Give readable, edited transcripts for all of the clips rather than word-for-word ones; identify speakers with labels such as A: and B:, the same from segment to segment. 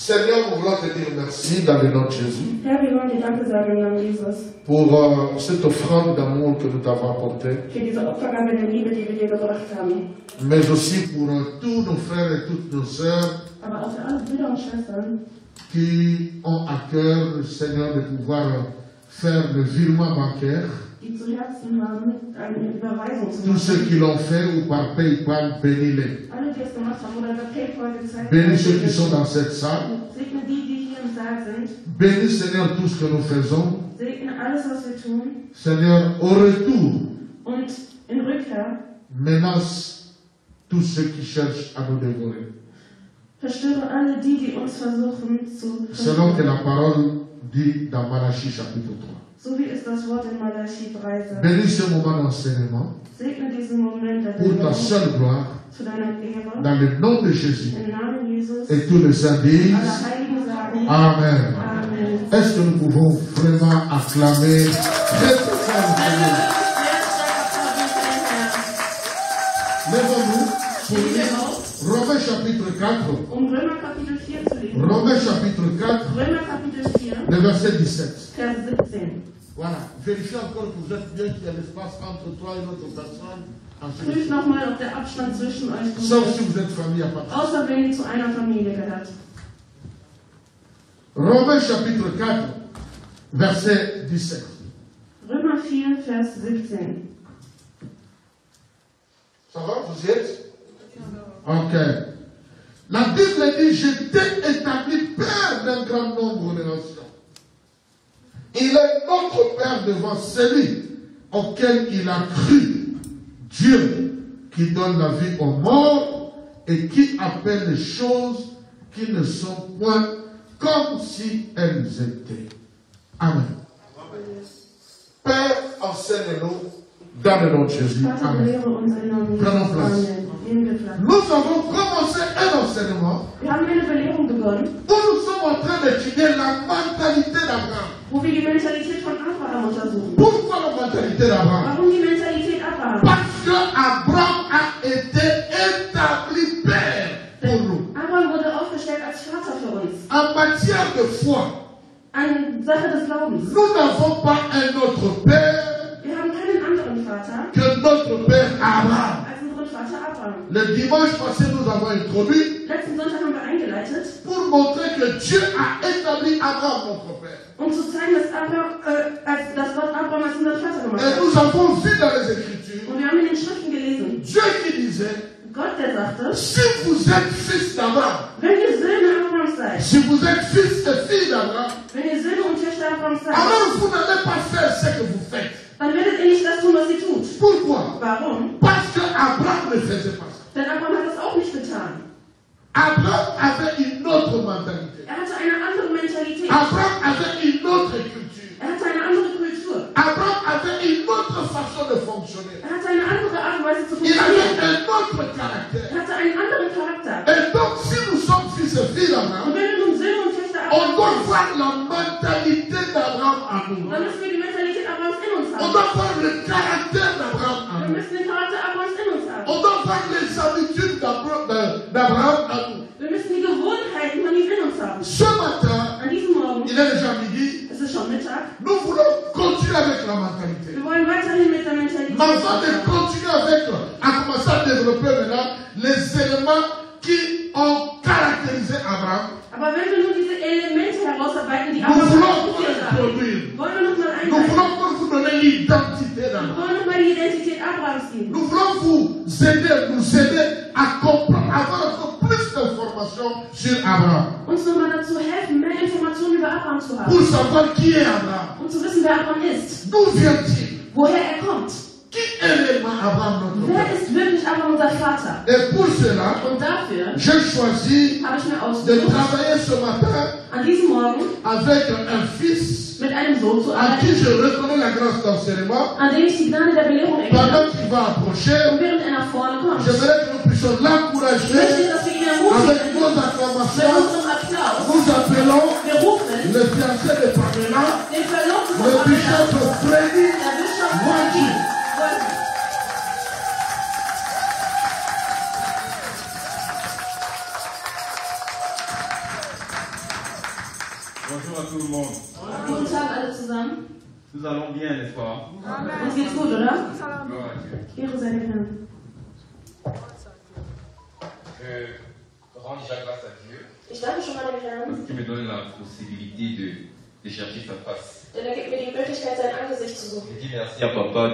A: Seigneur, nous voulons te dire merci dans le nom de Jésus
B: Herr, wir wollen dir Danke sagen im Namen Jesus
A: pour cette offrande d'amour que nous t'avons apportée,
B: für diese Opfergabe der Liebe, die wir dir gebracht haben.
A: mais aussi pour tous nos frères et toutes nos sœurs
B: Aber auch für alle Brüder und Schwestern,
A: qui ont à cœur, Seigneur, de pouvoir faire le virement bancaire.
B: die zu Herzen haben, eine Überweisung zu
A: Tous ceux
B: machen.
A: qui l'ont fait ou par PayPal, bénis-les.
B: Alle, die es gemacht haben oder über PayPal gezeigt
A: Bénis ceux qui
B: haben,
A: sont dans cette salle.
B: segne die hier im Saal sind.
A: Bénis, Seigneur, tout ce que nous faisons.
B: Segne alles, was wir tun.
A: Seigneur, au retour,
B: Und in Rückkehr
A: menace tous ceux qui cherchent à nous dévorer.
B: verstöre alle die uns versuchen zu
A: Selon que
B: verstören.
A: la parole dit dans Malachie chapitre 3.
B: So wie es das Wort in Malachi 3 sagt.
A: Bénis ce moment d'enseignement
B: Segne diesen Moment der
A: pour ta
B: Belehrung
A: seule gloire,
B: zu deiner Ehre.
A: dans le nom de Jésus.
B: Im Namen Jesus.
A: Et tous les saints
B: Alle
A: disent
B: Heiligen sagen
A: Amen.
B: Amen.
A: Est-ce que nous pouvons vraiment acclamer très fort le Seigneur? Lèvons-nous pour lire Romains chapitre 4.
B: Um Römer Kapitel 4 zu lesen.
A: Romains chapitre 4,
B: Römer Kapitel 4,
A: le verset 17.
B: Vers 17.
A: Voilà. Vérifiez encore que vous êtes bien qu'il y a l'espace entre toi et une autre personne.
B: Prüft nochmal, ob der Abstand zwischen euch gut
A: Sauf
B: ist.
A: si vous êtes famille à partir.
B: Außer wenn ihr zu einer Familie gehört.
A: Romains chapitre 4, verset 17.
B: Römer 4, Vers 17.
A: Ça va, vous y êtes? Ok. La Bible dit, je t'ai établi père d'un grand nombre de nations. Il est notre père devant celui auquel il a cru. Dieu qui donne la vie aux morts et qui appelle les choses qui ne sont point comme si elles étaient. Amen. Père, enseigne-nous dans le nom de Jésus.
B: Vater,
A: Amen.
B: belehre uns im Namen Jesus.
A: Prenons place.
B: Amen. Nehmen wir Platz.
A: Nous avons commencé un enseignement
B: Wir haben eine Belehrung begonnen,
A: où nous sommes en train d'étudier la mentalité d'Abraham.
B: wo wir die Mentalität von Abraham untersuchen.
A: Pourquoi la mentalité d'Abraham?
B: Warum die Mentalität Abraham?
A: Parce que Abraham a été établi père pour nous.
B: Abraham wurde aufgestellt als Vater für uns.
A: En matière de foi,
B: Eine Sache des Glaubens.
A: nous n'avons pas un autre père
B: Wir haben keinen anderen Vater
A: que notre père Abraham.
B: als unseren Vater Abraham.
A: Le dimanche passé, nous avons introduit
B: Letzten Sonntag haben wir eingeleitet,
A: pour montrer que Dieu a établi Abraham, notre père.
B: um zu zeigen, dass das Wort Abraham als unser Vater gemacht
A: Et
B: hat.
A: nous avons vu dans les Écritures
B: Und wir haben in den Schriften gelesen,
A: Dieu qui disait,
B: Gott, der sagte,
A: si vous êtes fils d'Abraham,
B: wenn ihr Söhne Abrahams seid,
A: si vous êtes fils et fille d'Abraham,
B: wenn ihr Söhne und Töchter Abrahams seid,
A: alors vous n'allez pas faire ce que vous faites.
B: dann werdet ihr nicht das tun, was ihr tut.
A: Pourquoi?
B: Warum?
A: Parce que Abraham ne faisait pas ça.
B: Denn Abraham hat das auch nicht getan.
A: Abraham avait une autre mentalité.
B: Er hatte eine andere Mentalität.
A: Abraham avait une autre culture.
B: Er hatte eine andere Kultur.
A: Abraham avait une autre façon de fonctionner.
B: Er hatte eine andere Art und Weise zu
A: Il avait
B: funktionieren.
A: un autre caractère.
B: Er hatte einen anderen Charakter.
A: Et donc, si nous sommes fils et filles
B: Und
A: d'Abraham,
B: wenn wir nun Söhne und Töchter
A: on
B: Abrahams
A: doit
B: sind,
A: voir la mentalité d'Abraham en nous.
B: dann müssen wir die Mentalität Abrahams in uns
A: On
B: haben.
A: doit voir le caractère d'Abraham en
B: Wir
A: nous.
B: müssen den Charakter Abrahams in uns haben.
A: On doit voir les habitudes d'Abraham en nous.
B: Wir müssen die Gewohnheiten von ihm in uns haben.
A: Ce matin,
B: An diesem Morgen,
A: il est déjà midi,
B: es ist schon Mittag,
A: nous voulons continuer avec la mentalité.
B: wir wollen weiterhin mit der Mentalität
A: Mais avant de
B: weitermachen.
A: continuer avec, à commencer à développer maintenant les éléments qui ont caractérisé Abraham,
B: Aber wenn wir nun diese Elemente herausarbeiten, die
A: nous
B: Abraham
A: voulons
B: charakterisiert haben,
A: introduire.
B: wollen wir nochmal
A: Nous
B: einleiten.
A: voulons encore vous donner l'identité
B: Wir
A: d'Abraham.
B: wollen nochmal die Identität Abrahams geben.
A: Nous voulons vous aider, nous aider à comprendre, à avoir encore plus d'informations sur Abraham.
B: Uns nochmal dazu helfen, mehr Informationen über Abraham zu haben.
A: Pour savoir qui est Abraham.
B: Um zu wissen, wer Abraham ist.
A: D'où vient-il?
B: Woher er kommt.
A: Qui est réellement Abraham notre
B: Wer
A: père?
B: ist wirklich Abraham, unser Vater?
A: Et pour cela,
B: Und dafür
A: j'ai choisi
B: habe ich mir
A: de
B: ausgesucht,
A: travailler ce matin
B: an diesem Morgen
A: avec un fils
B: mit einem Sohn zu
A: à qui
B: arbeiten,
A: je reconnais la grâce d'enseignement.
B: an dem ich die Gnade der Belehrung erkenne.
A: Pendant qu'il va approcher,
B: Und während er nach vorne kommt,
A: j'aimerais que nous puissions
B: möchte ich,
A: l'encourager
B: dass wir ihn
A: avec
B: ermutigen,
A: nos
B: mit
A: acclamations.
B: unserem Applaus.
A: Nous appelons
B: Wir rufen
A: le fiancé de Pamela,
B: den Verlobten
A: le
B: von
A: bishop
B: Pamela,
A: Freddy.
B: der Bischof
A: Waki.
B: Waki.
C: Bonjour à tout le monde.
B: Guten Tag alle zusammen.
C: Nous allons bien, n'est-ce pas?
B: Uns geht's gut, oder?
C: Gloire à Dieu.
B: Ehre sei dem Herrn.
C: Je rends déjà grâce à Dieu
B: Ich danke schon mal dem Herrn,
C: parce qu'il me donne la possibilité de chercher sa face.
B: denn er gibt mir die Möglichkeit, sein Angesicht zu suchen.
C: Je dis merci à papa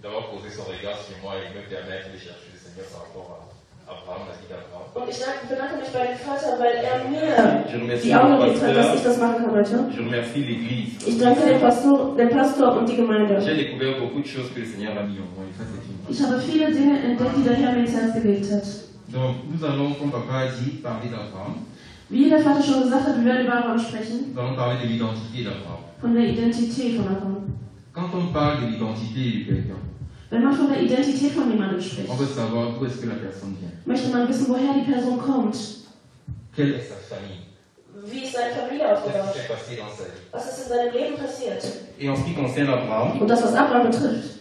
C: d'avoir posé son regard sur moi et me permettre de chercher le Seigneur par rapport à Abraham, la vie d'Abraham.
B: Und ich bedanke mich bei dem Vater, weil er mir
C: Je remercie
B: die
C: le
B: Augen gelegt hat, dass ich
C: pasteur,
B: das machen kann heute.
C: je remercie l'église.
B: Ich danke dem Pastor und die Gemeinde.
C: J'ai découvert beaucoup de choses que le Seigneur a mis en moi et ça c'est une
B: Ich habe viele Dinge entdeckt, die der Herr mir ins Herz gelegt hat.
C: Donc nous allons, comme papa a dit, parler d'Abraham.
B: Wie der Vater schon gesagt hat, wir werden über Abraham sprechen,
C: Nous allons parler de l'identité d'Abraham.
B: von der Identität von Abraham.
C: Quand on parle de l'identité de quelqu'un,
B: Wenn man von der Identität von jemandem spricht,
C: on veut savoir d'où est-ce que la personne vient.
B: möchte man wissen, woher die Person kommt.
C: Quelle est sa famille?
B: Wie ist seine Familie
C: Qu'est-ce qui
B: aufgebaut?
C: s'est passé dans sa vie?
B: Was ist in seinem Leben passiert?
C: Et en ce qui concerne Abraham,
B: Und das, was Abraham betrifft,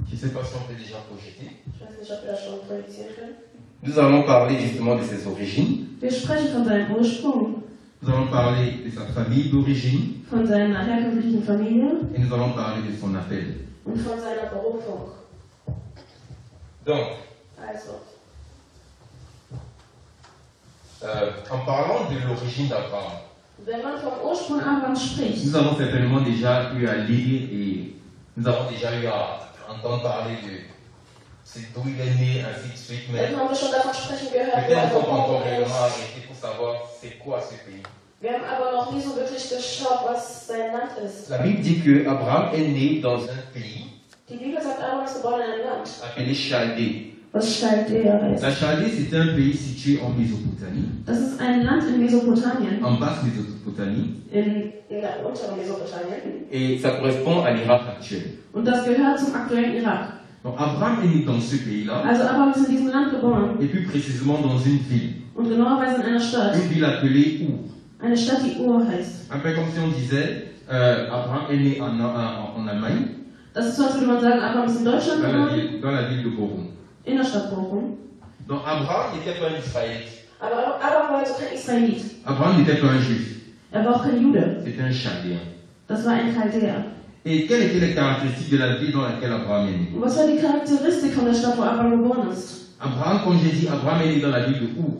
C: je ne sais pas si on peut déjà projeter.
B: ich weiß nicht, ob wir das schon projizieren können.
C: Nous allons parler justement de ses origines.
B: Wir sprechen von seinem Ursprung,
C: Nous allons parler de sa famille d'origine.
B: von seiner herkömmlichen Familie
C: Et nous allons parler de son appel.
B: und von seiner Berufung.
C: Donc,
B: Also,
C: en parlant de l'origine d'Abraham,
B: wenn man vom Ursprung Abrahams spricht,
C: nous avons certainement déjà eu à lire et nous avons déjà eu à entendre parler de d'où il est né, ainsi de suite. Mais
B: dann haben wir schon davon sprechen gehört, wo
C: peut-être
B: er
C: qu'on peut encore
B: geboren
C: réellement
B: ist.
C: arrêter pour savoir c'est quoi ce pays.
B: Wir haben aber noch nie so wirklich geschaut, was sein Land ist.
C: La Bible dit que Abraham est né dans un pays
B: Die Bibel sagt, Abraham ist geboren in einem Land,
C: appelé Chaldée.
B: was Chaldea heißt.
C: La Chaldée, c'est un pays situé en Mésopotamie,
B: Das ist ein Land in Mesopotamien,
C: en basse Mésopotamie,
B: in der unteren Mesopotamien.
C: et ça correspond à l'Irak actuel.
B: Und das gehört zum aktuellen Irak.
C: Donc Abraham est né dans ce pays-là,
B: Also Abraham ist in diesem Land geboren.
C: et plus précisément dans une ville,
B: Und genauerweise in einer Stadt.
C: une ville appelée Our.
B: Eine Stadt, die Ur heißt.
C: Un peu comme si on disait, Abraham est né en Allemagne,
B: Das ist so, als würde man sagen, Abraham ist in Deutschland geboren,
C: dans la ville de Bochum.
B: in der Stadt Bochum.
C: Donc Abraham n'était pas un Israélite,
B: Aber Abraham war also kein Israelit.
C: Abraham n'était pas un juif,
B: Er war auch kein Jude.
C: c'était un Chaldéen.
B: Das war ein Chaldäer.
C: Et quelles étaient les caractéristiques de la ville dans laquelle Abraham est né?
B: Und was war die Charakteristik von der Stadt, wo Abraham geboren ist?
C: Abraham, comme j'ai dit, Abraham est né dans la ville de Our.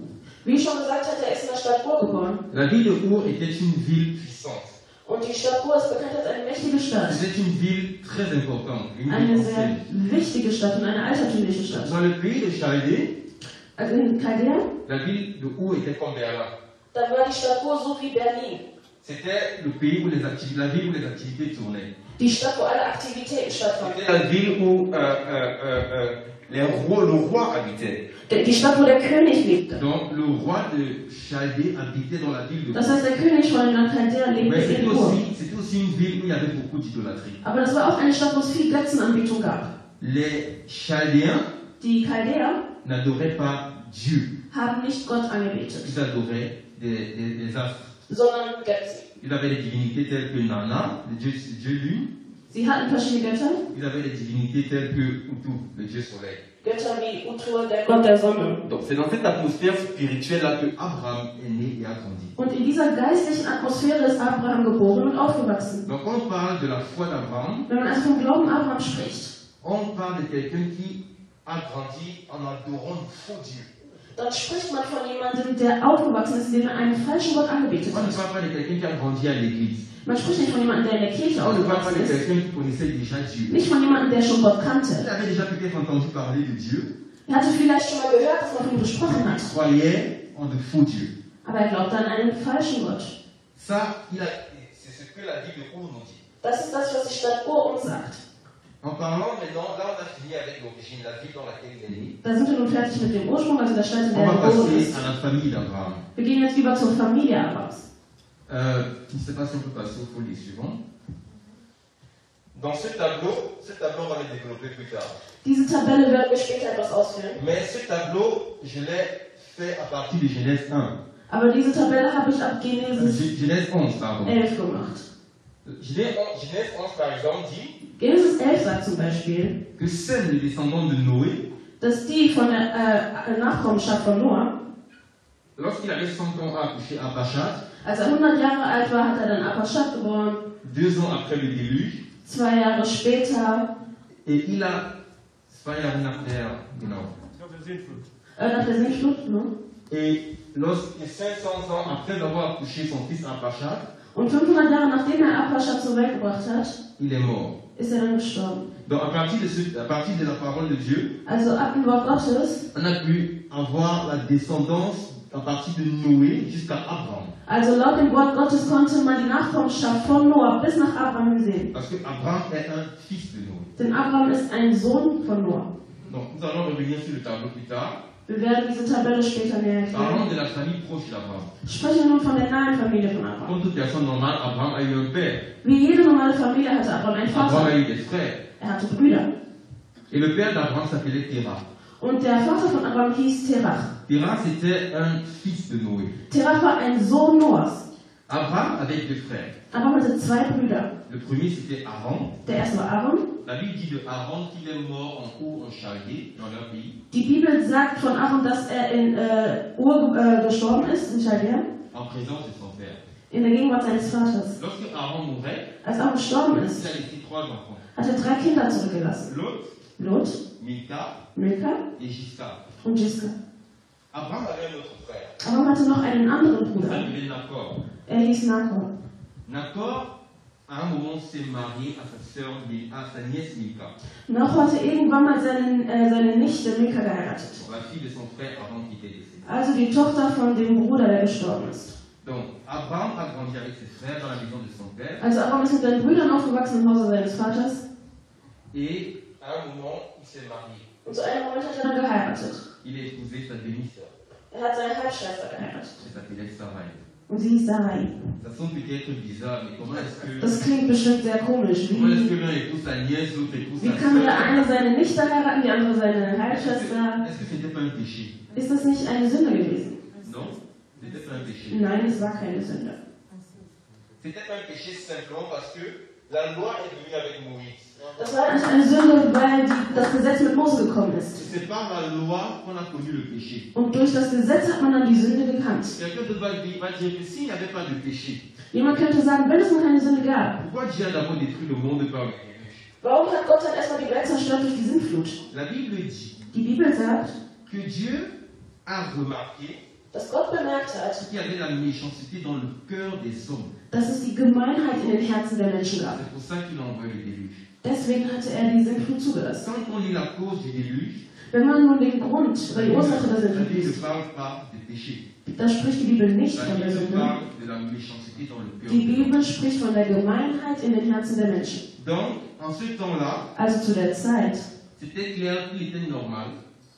B: Wie ich schon gesagt hatte, er ist in der Stadt Ur geboren.
C: La ville de Our était une ville puissante.
B: Und die Stadt Ur ist bekannt als eine mächtige Stadt.
C: C'était une ville très importante, une ville
B: Eine sehr
C: ancienne.
B: wichtige Stadt und eine altertümliche Stadt.
C: Dans le pays de Chaldée,
B: Also in Chaldea,
C: la ville de Our était comme Berlin.
B: da war die Stadt Ur so wie Berlin.
C: C'était le pays où la ville où les activités tournaient.
B: Die Stadt, wo alle Aktivitäten stattfanden.
C: C'était la ville où le roi habitait.
B: Die Stadt, wo der König lebte.
C: Donc le roi de Chaldée habitait dans la ville de
B: Das
C: Our.
B: heißt, der König von dem Land Chaldea lebte
C: Mais
B: in Ur.
C: c'était aussi une ville où il y avait beaucoup d'idolâtrie.
B: Aber das war auch eine Stadt, wo es viel Götzenanbetung gab.
C: Les Chaldéens
B: Die Chaldäer
C: n'adoraient pas Dieu.
B: haben nicht Gott angebetet,
C: Ils adoraient des astres.
B: sondern Götzen.
C: Ils avaient des divinités telles que Nana, le dieu lune.
B: Sie hatten verschiedene Götter.
C: Ils avaient des divinités telles que Utu, le dieu soleil.
B: Götter wie Utur, der Gott der Sonne.
C: Donc c'est dans cette atmosphère spirituelle-là que Abraham est né et a grandi.
B: Und in dieser geistlichen Atmosphäre ist Abraham geboren und aufgewachsen.
C: Donc quand on parle de la foi d'Abraham,
B: Wenn man also vom Glauben Abraham spricht,
C: on parle de quelqu'un qui a grandi en adorant le faux Dieu.
B: dann spricht man von jemandem, der aufgewachsen ist, indem er einen falschen Gott angebetet
C: On ne
B: hat.
C: parle pas de quelqu'un qui a grandi à l'église.
B: Man spricht nicht von jemandem, der in der Kirche
C: On ne parle pas
B: aufgewachsen
C: de
B: ist.
C: quelqu'un qui connaissait déjà Dieu.
B: Nicht von jemandem, der schon Gott
C: Il
B: kannte.
C: avait déjà peut-être entendu parler de Dieu.
B: Er hatte vielleicht schon mal gehört, dass man von ihm gesprochen hat.
C: Il croyait en de faux dieux.
B: Aber er glaubt an einen falschen Gott.
C: Ça, c'est ce que la ville de Our nous dit.
B: Das ist das, was die Stadt Ur uns sagt.
C: En parlant maintenant, là on a fini avec l'origine, la ville dans laquelle il est né.
B: Da sind wir nun fertig mit dem Ursprung, also der Stadt, in
C: On
B: der
C: va
B: er geboren
C: passer
B: ist.
C: à la famille d'Abraham.
B: Wir gehen jetzt über zur Familie Abrahams.
C: Je ne sais pas si on peut passer aux folies suivantes. Dans ce tableau on va le développer plus tard.
B: Diese Tabelle werden wir später etwas ausführen.
C: Mais ce tableau, je l'ai fait à partir de Genèse 1.
B: Aber diese Tabelle habe ich ab Genesis
C: Genèse 11, pardon.
B: 11 gemacht.
C: Genèse 11, par exemple, dit
B: Genesis 11 sagt zum Beispiel,
C: que Sem, les descendants de Noé,
B: dass die von der Nachkommenschaft von Noah
C: lorsqu'il avait 100 ans, a accouché Arpachshad.
B: Als er 100 Jahre alt war, hat er dann Arpachshad geboren.
C: 2 ans après le déluge.
B: 2 Jahre später.
C: Et il a 2 Jahre nach der, genau.
B: Nach der Sintflut, ne?
C: Et 500 ans après avoir accouché son fils Arpachshad,
B: und 500 Jahre nachdem er Arpachshad zur Welt gebracht hat,
C: il est mort.
B: ist er dann gestorben.
C: Donc à partir de la parole de Dieu,
B: Also ab dem Wort Gottes,
C: on a pu avoir la descendance à partir de Noé jusqu'à Abraham.
B: Also laut dem Wort Gottes konnte man die Nachkommenschaft von Noah bis nach Abraham sehen.
C: Parce que Abraham est un fils de Noé.
B: Denn Abraham ist ein Sohn von Noah.
C: Donc nous allons revenir sur le tableau plus tard.
B: Wir werden diese Tabelle später näher
C: Parlons
B: erklären.
C: de la famille proche d'Abraham.
B: Sprechen wir nun von der nahen Familie von Abraham.
C: Comme toute personne normale, Abraham a eu un père.
B: Wie jede normale Familie hatte Abraham einen
C: Abraham
B: Vater.
C: a eu des frères.
B: Er hatte Brüder.
C: Et le père d'Abraham s'appelait Terah.
B: Und der Vater von Abraham hieß Terach.
C: Terah, c'était un fils de Noé.
B: Terach war ein Sohn Noahs.
C: Abraham avait 2 frères.
B: Abraham hatte 2 Brüder.
C: Le premier, c'était Aaron.
B: Der erste war Aaron.
C: La Bible dit de Aaron qu'il est mort en Ur en Chaldée, dans leur pays,
B: Die Bibel sagt von Aaron, dass er in Ur gestorben ist, in Chaldea,
C: en présence de son père.
B: in der Gegenwart seines Vaters.
C: Lorsque Aaron mourait,
B: Als Aaron gestorben
C: il
B: ist,
C: a laissé 3 enfants.
B: hat er 3 Kinder zurückgelassen.
C: Lot,
B: Lot,
C: Milka
B: Milka
C: et Gisca.
B: und Jiska.
C: Abraham avait un autre frère.
B: Abraham hatte noch einen anderen
C: Il
B: Bruder.
C: s'appelait Nacor.
B: Er hieß Nachor.
C: Nacor, à un moment, s'est marié à sa nièce Milka,
B: Nachor hatte irgendwann mal seine Nichte Milka geheiratet.
C: la fille de son frère avant qu'il était décédé.
B: Also die Tochter von dem Bruder, der gestorben ist.
C: Donc, Abraham a grandi avec ses frères dans la maison de son père.
B: Also Abraham ist mit seinen Brüdern aufgewachsen im Hause seines Vaters.
C: Et à un moment, il s'est marié.
B: Und zu einem Moment hat er dann geheiratet.
C: Il a épousé sa demi-sœur.
B: Er hat seine Halbschwester geheiratet.
C: Elle s'appelait Sarai.
B: Und sie hieß Sarai.
C: Ça sonne peut-être bizarre, mais comment est-ce que
B: Das klingt bestimmt sehr komisch.
C: l'un
B: Wie
C: épouse sa nièce, l'autre épouse
B: kann
C: sa
B: der
C: sœur?
B: eine seine Nichte heiraten, die andere seine
C: Est-ce
B: Halbschwester?
C: que c'était pas un péché?
B: Ist das nicht eine Sünde gewesen?
C: Non, c'était pas un péché.
B: Nein, es war keine Sünde.
C: C'était pas un péché simplement parce que la loi est venue avec Moïse.
B: Das war nicht eine Sünde, weil das Gesetz mit Mose gekommen ist.
C: C'est par la loi qu'on a connu le péché.
B: Und durch das Gesetz hat man dann die Sünde gekannt.
C: Quelqu'un va dire que s'il n'y avait pas de péché,
B: Jemand könnte sagen, wenn es noch keine Sünde gab,
C: pourquoi Dieu a d'abord détruit le monde par le déluge?
B: warum hat Gott dann erstmal die Welt zerstört durch die Sintflut?
C: La Bible dit
B: Die Bibel sagt,
C: que Dieu a remarqué
B: dass Gott bemerkt hat,
C: qu'il y avait la méchanceté dans le cœur des hommes.
B: dass es die Gemeinheit in den Herzen der Menschen gab.
C: C'est pour ça qu'il a envoyé le déluge.
B: Deswegen hatte er die Sintflut zugelassen.
C: Quand on lit la cause du déluge,
B: Wenn man nun den Grund oder die Ursache der
C: la
B: Sintflut
C: Bible ne
B: liest,
C: parle pas de péché.
B: da spricht die Bibel nicht
C: La
B: von der
C: Bible
B: Sünde.
C: parle de la méchanceté dans le cœur.
B: Die Bibel spricht von der Gemeinheit in den Herzen der Menschen.
C: Donc, en ce temps-là,
B: Also zu der Zeit.
C: c'était clair qu'il était normal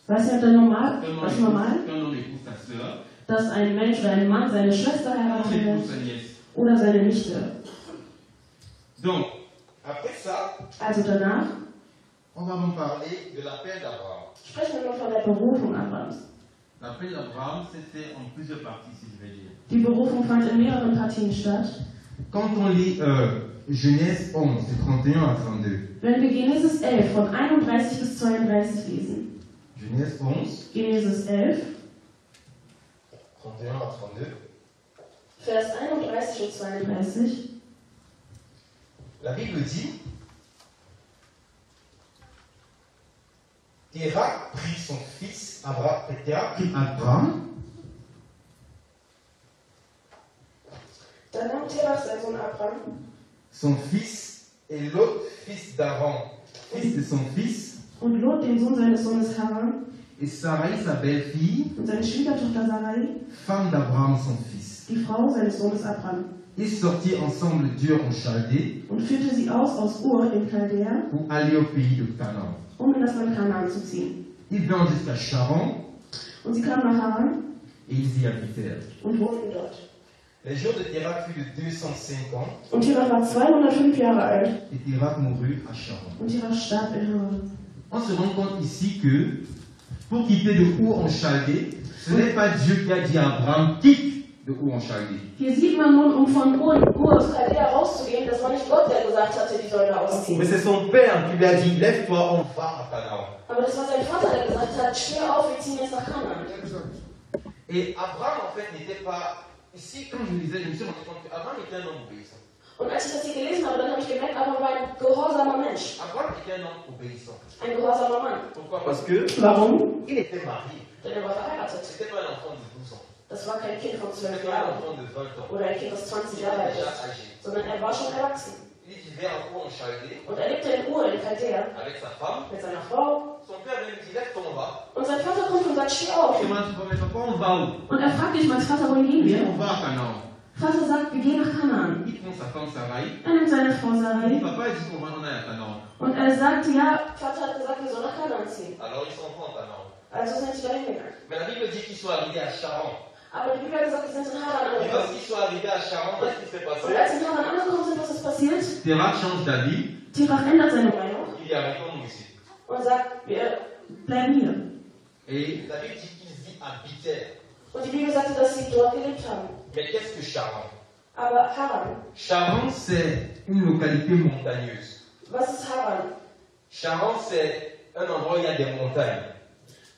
B: Was ist ja normal?
C: qu'un
B: Was
C: homme
B: normal?
C: épouse sa sœur,
B: Dass ein Mensch oder ein Mann seine Schwester
C: qu'un homme
B: heiratet
C: épouse sa nièce.
B: oder seine Nichte.
C: Donc, après ça,
B: Also danach
C: on va vous parler de l'appel d'Abraham.
B: sprechen wir nur von der Berufung Abrahams.
C: L'appel d'Abraham, c'était en plusieurs parties, si je vais dire.
B: Die Berufung fand in mehreren Partien statt.
C: Quand on lit Genèse 11, de 31 à 32,
B: Wenn wir Genesis 11 von 31 bis 32 lesen.
C: Genèse 11,
B: Genesis 11,
C: 31 à 32,
B: Vers 31 und 32.
C: la Bible dit Terah prit son fils Abraham,
B: Dann nahm Terach sein Sohn Abraham,
C: son fils et l'autre fils d'Aaron, fils de son fils,
B: und Lot, den Sohn seines Sohnes Haran,
C: et Sarai, sa belle-fille,
B: und seine Schwiegertochter Sarai,
C: femme d'Abraham, son fils.
B: die Frau seines Sohnes Abraham,
C: Ils sortirent ensemble d'Ur en Chaldée
B: und führte sie aus Ur in Chaldea,
C: pour aller au pays de Canaan.
B: um in das Land Kanaan zu ziehen.
C: Ils vinrent jusqu'à Charan
B: Und sie kamen nach Haran
C: et ils y habitèrent.
B: und wohnten dort.
C: Les jours de Terah furent de 205 ans
B: Und Terach war 205 Jahre alt
C: et Terah mourut à Charan.
B: und Terach starb in Haran.
C: On se rend compte ici que pour quitter de Ur en Chaldée, ce n'est pas Dieu qui a dit à Abraham quitte de Ur en Chaldée.
B: Hier sieht man nun, um von Ur aus Chaldea rauszugehen, das war nicht Gott, der gesagt hatte, die sollen da ausziehen.
C: Mais c'est son père qui lui a dit lève-toi, on va à Canaan.
B: Aber das war sein Vater, der gesagt hat, steh auf, wir ziehen jetzt nach Kanaan.
C: Et Abraham, en fait, n'était pas... Ici, comme je vous disais, je me suis rendu compte qu'Abraham était un homme obéissant.
B: Und als ich das hier gelesen habe, dann habe ich gemerkt, Abraham war ein gehorsamer Mensch.
C: Abraham était un homme obéissant.
B: Ein gehorsamer Mann.
C: Pourquoi? Parce que
B: Warum?
C: il était marié.
B: Denn er war verheiratet.
C: C'était pas un enfant de 12 ans.
B: Das war kein Kind von 12
C: C'était pas un
B: Jahren
C: enfant de 20 ans.
B: oder ein Kind, das 20
C: Il
B: Jahre alt
C: était déjà
B: ist,
C: âgé.
B: sondern er war schon erwachsen.
C: Il vivait en haut en Chaldée
B: Und er lebte in Ur, in Chaldea,
C: avec sa femme.
B: mit seiner Frau.
C: Son père lui dit, lève ton bras.
B: Und sein Vater kommt und sagt, steh auf.
C: Et moi, tu vas mettre encore, on va où?
B: Und er fragt dich, mein Vater, wohin gehen wir?
C: On va à Canaan.
B: Vater sagt, wir gehen nach Kanaan.
C: Il prend sa femme Sarai.
B: Er nimmt seine Frau
C: Il dit,
B: Sarai.
C: papa, il dit qu'on va en aller à Canaan.
B: Und er sagt, ja, Vater hat gesagt, wir sollen nach Kanaan ziehen.
C: Alors ils s'en vont à Canaan.
B: Also sind sie dahin gegangen.
C: Mais la Bible dit qu'ils sont arrivés à Charan.
B: Aber die Bibel hat gesagt, wir sind in Haran
C: Et
B: angekommen.
C: lorsqu'ils sont arrivés à Charan, qu'est-ce qui s'est
B: Und
C: passé?
B: als sie in Haran angekommen sind, was ist passiert?
C: Terach change d'avis.
B: Terach ändert seine Meinung
C: Il dit, arrêtons-nous ici.
B: und sagt, wir bleiben hier.
C: Et la Bible dit qu'ils y habitèrent.
B: Und die Bibel sagte, dass sie dort gelebt haben.
C: Mais qu'est-ce que Charan?
B: Aber Haran,
C: Charan, c'est une localité montagneuse.
B: was ist Haran?
C: Charan, c'est un endroit où il y a des montagnes.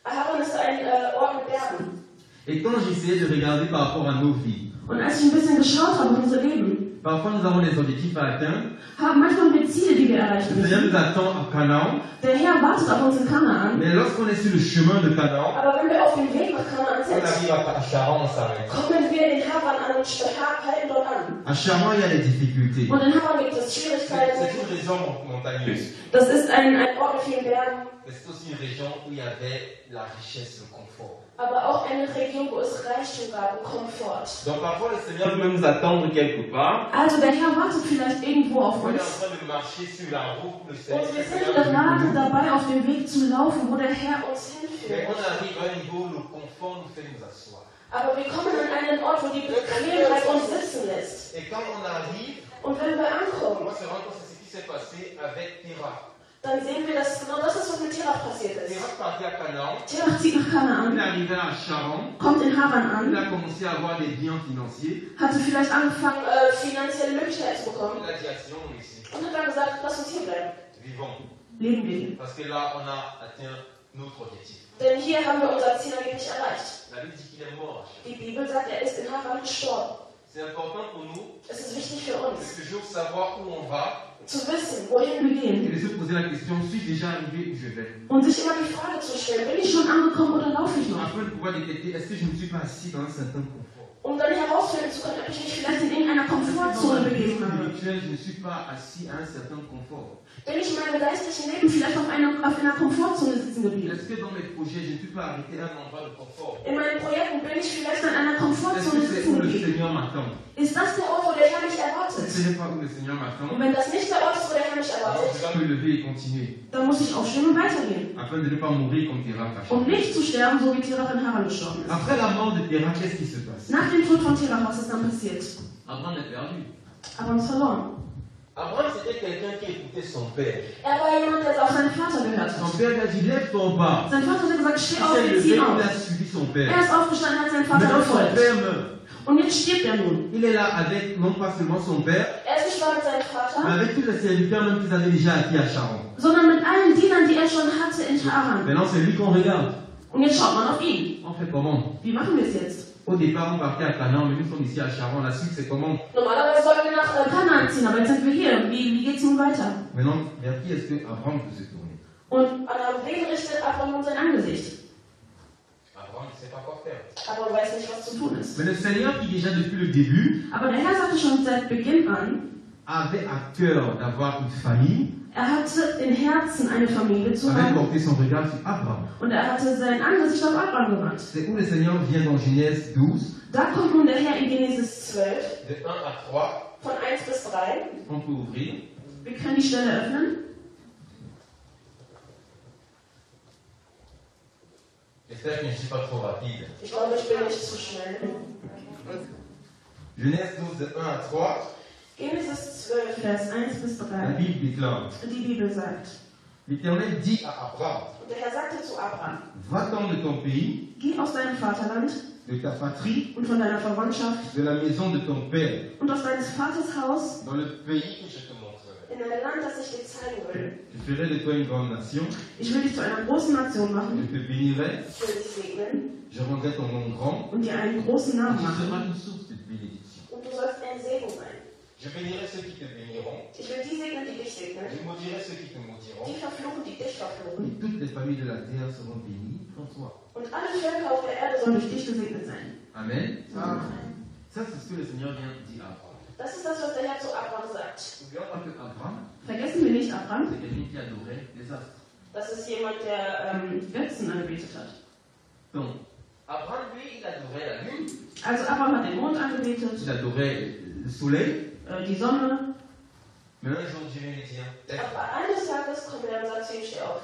B: Haran ist ein Ort mit Bergen.
C: Et quand j'essayais de regarder par rapport à nos vies,
B: Und als ich ein bisschen geschaut habe in unser Leben,
C: parfois nous avons des objectifs à atteindre.
B: manchmal haben wir Ziele, die wir erreichen
C: Le Seigneur
B: müssen.
C: nous attend à Canaan.
B: Der Herr wartet auf uns in Kanaan.
C: Mais lorsqu'on est sur le chemin de Canaan,
B: Aber wenn wir auf dem Weg nach Kanaan
C: on
B: sind,
C: arrive à Charan, on s'arrête.
B: kommen wir in Haran an und halten dort an.
C: À Charan, il y a des difficultés.
B: Und in Haran gibt es
C: C'est
B: Schwierigkeiten.
C: une région montagneuse.
B: Das ist ein Ort mit vielen Bergen,
C: Mais c'est aussi une région où il y avait la richesse, le confort.
B: aber auch eine Region, wo es Reichtum gab und Komfort.
C: Donc parfois le Seigneur peut même nous attendre quelque part.
B: Also der Herr wartet vielleicht irgendwo auf
C: On est en
B: uns.
C: train de marcher sur la route, le
B: Und
C: Seigneur.
B: wir sind gerade dabei, auf dem Weg zu laufen, wo der Herr uns
C: Mais
B: hinführt.
C: on arrive à un niveau où le confort nous fait nous asseoir.
B: Aber wir kommen an einen Ort, wo die Bequemlichkeit uns sitzen lässt.
C: Et quand on arrive,
B: Und wenn wir
C: on
B: ankommen,
C: va se rendre compte de ce qui s'est passé avec Terach.
B: dann sehen wir, dass genau das ist, was mit Terach passiert ist.
C: Terach partit à Canaan.
B: Terach zieht nach
C: Il est
B: Kanaan,
C: arrivé à Charan.
B: kommt in Haran
C: Il
B: an,
C: a commencé à avoir des biens financiers.
B: hatte vielleicht angefangen, finanzielle Möglichkeiten zu bekommen
C: Il a dit asseyons-nous ici.
B: und hat dann gesagt, lass uns hier bleiben.
C: Vivons.
B: Leben wir hier.
C: Parce que là, on a atteint notre objectif.
B: Denn hier haben wir unser Ziel angeblich erreicht.
C: La Bible dit qu'il est mort à Charan.
B: Die Bibel sagt, er ist in Haran gestorben.
C: C'est important pour nous
B: Es ist wichtig für
C: de
B: uns,
C: toujours savoir où on va
B: zu wissen, wohin wir
C: et
B: gehen.
C: de se poser la question, suis-je déjà arrivé où je vais?
B: Und sich immer die Frage zu stellen, bin ich schon angekommen oder laufe ich noch?
C: Afin de pouvoir détecter, est-ce que je ne suis pas assis dans un certain confort?
B: Um dann herausfinden zu können, ob ich mich vielleicht in irgendeiner
C: Dans
B: Komfortzone
C: ma vie
B: begeben habe.
C: spirituelle, je ne suis pas assis à un certain confort.
B: Bin ich in meinem geistlichen Leben vielleicht auf einer Komfortzone sitzen geblieben?
C: Est-ce que dans mes projets, je ne suis pas arrêté à un endroit de confort?
B: In meinen Projekten bin ich vielleicht an einer
C: Est-ce
B: Komfortzone
C: que c'est
B: sitzen
C: où le
B: geblieben?
C: Seigneur m'attend?
B: Ist das der Ort, wo der Herr mich erwartet?
C: Si ce n'est pas où le Seigneur m'attend,
B: Und wenn das nicht der Ort ist, wo der Herr mich
C: alors
B: erwartet,
C: je dois me lever et continuer,
B: dann muss ich aufstehen und weitergehen.
C: afin de ne pas mourir comme Terach à
B: Um
C: Charan.
B: nicht zu sterben, so wie Terach in Haran gestorben ist.
C: Après la mort de Terach, qu'est-ce qui se passe?
B: Nach dem Tod von Terach, was ist dann passiert?
C: Abraham est perdu.
B: Aber uns verloren.
C: Abraham, c'était quelqu'un qui écoutait son père.
B: Er war jemand, der auf seinen Vater gehört
C: Son
B: hat.
C: père lui a dit, lève ton bas.
B: Sein Vater hat gesagt, steh
C: Il
B: auf,
C: s'est
B: wir
C: levé,
B: ziehen
C: il
B: auf.
C: a suivi son père.
B: Er ist aufgestanden, hat seinen Vater
C: Maintenant, son
B: gefolgt.
C: père meurt.
B: Und jetzt stirbt er nun.
C: Il est là avec, non pas seulement son père,
B: Er ist nicht wahr mit seinem
C: mais
B: Vater,
C: avec tous les serviteurs même qu'ils avaient déjà acquis à Charan.
B: sondern mit allen Dienern, die er schon hatte in Haran.
C: Maintenant, c'est lui qu'on regarde.
B: Und jetzt schaut man auf ihn.
C: On fait comment?
B: Wie machen wir es jetzt?
C: Au départ, on partait à Canaan, mais nous sommes ici à Charan. La suite, c'est comment?
B: Normalerweise sollten wir nach Kanaan ziehen, aber jetzt sind wir hier. Wie geht es nun weiter?
C: Maintenant, vers qui est-ce que Abraham peut se tourner?
B: Und an wen richtet Abraham nun sein Angesicht?
C: Abraham ne sait pas quoi faire.
B: Abraham weiß nicht, was zu tun ist.
C: Mais le Seigneur, qui déjà depuis le début,
B: Aber der Herr sagte schon seit Beginn an,
C: avait à cœur d'avoir une famille,
B: er hatte im Herzen eine Familie zu
C: avait
B: haben
C: porté son regard sur Abraham.
B: und er hatte sein Angesicht auf Abraham gewandt.
C: C'est où le Seigneur vient dans Genèse 12,
B: Da kommt nun der Herr in Genesis 12,
C: de 1 à 3.
B: von 1 bis 3.
C: On peut ouvrir.
B: Wir können die Stelle öffnen.
C: J'espère que je ne suis pas trop rapide.
B: Ich glaube, ich bin nicht zu schnell.
C: Genèse 12, de 1 à 3.
B: Genesis 12, Vers 1 bis
C: La
B: 3.
C: Bible déclare.
B: Die Bibel sagt,
C: L'Éternel dit à Abraham,
B: und der Herr sagte zu Abraham,
C: va-t'en de ton pays,
B: geh aus deinem Vaterland
C: de ta patrie,
B: und von deiner Verwandtschaft
C: de la maison de ton père,
B: und aus deines Vaters Haus
C: dans le pays que je te montrerai.
B: In einem Land, das ich dir zeigen will.
C: Je ferai de toi une grande nation.
B: Ich will dich zu einer großen Nation
C: Je
B: machen.
C: te bénirai.
B: Ich will dich segnen
C: Je rendrai ton nom grand.
B: und dir einen großen Namen
C: Tu seras
B: machen.
C: une source de bénédiction.
B: Und du sollst ein Segen sein.
C: Je bénirai ceux qui te béniront.
B: Ich will die segnen, die dich segnen.
C: Je maudirai ceux qui te maudiront.
B: Die verfluchen, die dich verfluchen.
C: Et toutes les familles de la terre seront bénies en toi.
B: Und alle Völker auf der Erde sollen durch dich gesegnet sein.
C: Amen.
B: Amen.
C: Ça, c'est ce que le Seigneur vient de dire à Abraham.
B: Das ist das, was der Herr zu Abraham sagt.
C: N'oublions pas que Abraham,
B: Vergessen wir nicht Abraham.
C: c'est quelqu'un qui adorait les astres.
B: Das ist jemand, der Götzen angebetet hat.
C: Donc, Abraham, lui, il adorait la lune,
B: Also Abraham hat den Mond angebetet,
C: il adorait le soleil.
B: die Sonne.
C: Mais un jour, Dieu vient lui dire,
B: Aber eines Tages kommt er und sagt zu ihm, steh auf.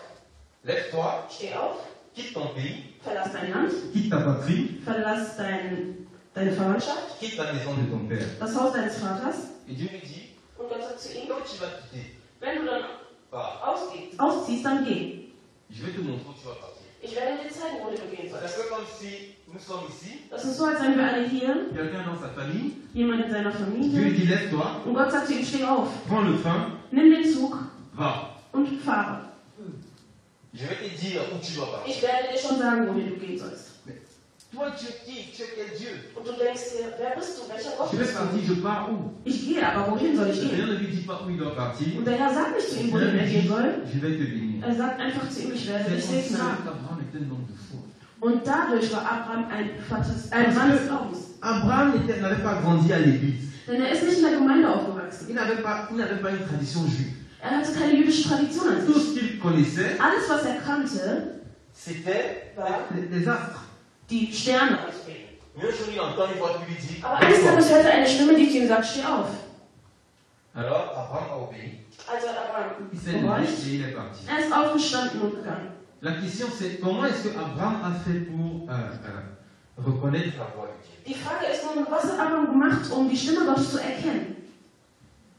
C: lève-toi,
B: Steh auf,
C: quitte ton pays,
B: verlass dein Land,
C: quitte ta patrie,
B: verlass deine Verwandtschaft,
C: quitte la maison de ton père.
B: das Haus deines Vaters.
C: Et Dieu lui dit,
B: Und Gott sagt zu ihm,
C: quand tu vas quitter,
B: wenn du dann
C: pars.
B: ausziehst, dann geh.
C: Je vais te montrer où tu vas partir.
B: Ich werde dir zeigen, wo du gehen
C: C'est un
B: sollst.
C: peu comme si nous sommes ici,
B: Das ist so, als seien wir alle hier,
C: quelqu'un dans sa famille,
B: jemand in seiner
C: Dieu lui
B: Familie.
C: dit, lève-toi,
B: Und Gott sagt zu ihm, steh auf,
C: prends le train,
B: nimm den Zug
C: va.
B: und fahre.
C: Je vais te dire où tu dois partir.
B: Ich werde dir schon sagen, wohin du gehen sollst.
C: Toi, tu es qui? Tu es quel Dieu?
B: Und du denkst dir, wer bist du? Welcher Gott
C: Je vais
B: bist du?
C: partir, je pars où?
B: Ich gehe, aber wohin soll ich
C: Le Seigneur
B: gehen?
C: ne lui dit pas où il doit partir.
B: Und der Herr sagt nicht zu ihm,
C: Le
B: wohin
C: Seigneur
B: er
C: lui
B: gehen
C: dit,
B: soll.
C: je vais te bénir.
B: Er sagt einfach zu ihm, ich werde dich
C: C'est pour
B: segnen.
C: ça qu'Abraham était un homme de foi.
B: Und dadurch war Abraham ein Mann des Glaubens.
C: Abraham n'avait pas grandi à l'église.
B: Denn er ist nicht in der Gemeinde aufgewachsen.
C: Il n'avait pas une tradition juive.
B: Er hatte keine jüdische Tradition an
C: Tout
B: sich.
C: ce qu'il connaissait,
B: Alles, was er kannte,
C: c'était
B: war
C: les astres.
B: die Sterne anzubeten.
C: Mais un jour, il entend une voix qui lui dit,
B: Aber eines Tages hörte er eine Stimme, die zu ihm sagt, steh auf.
C: alors Abraham a obéi.
B: Also hat Abraham
C: Il s'est levé
B: gehorcht.
C: et il est parti.
B: Er ist aufgestanden und gegangen.
C: La question c'est comment est-ce que Abraham a fait pour reconnaître la voix de Dieu?
B: Die Frage ist nun, was hat Abraham gemacht, um die Stimme Gottes zu erkennen?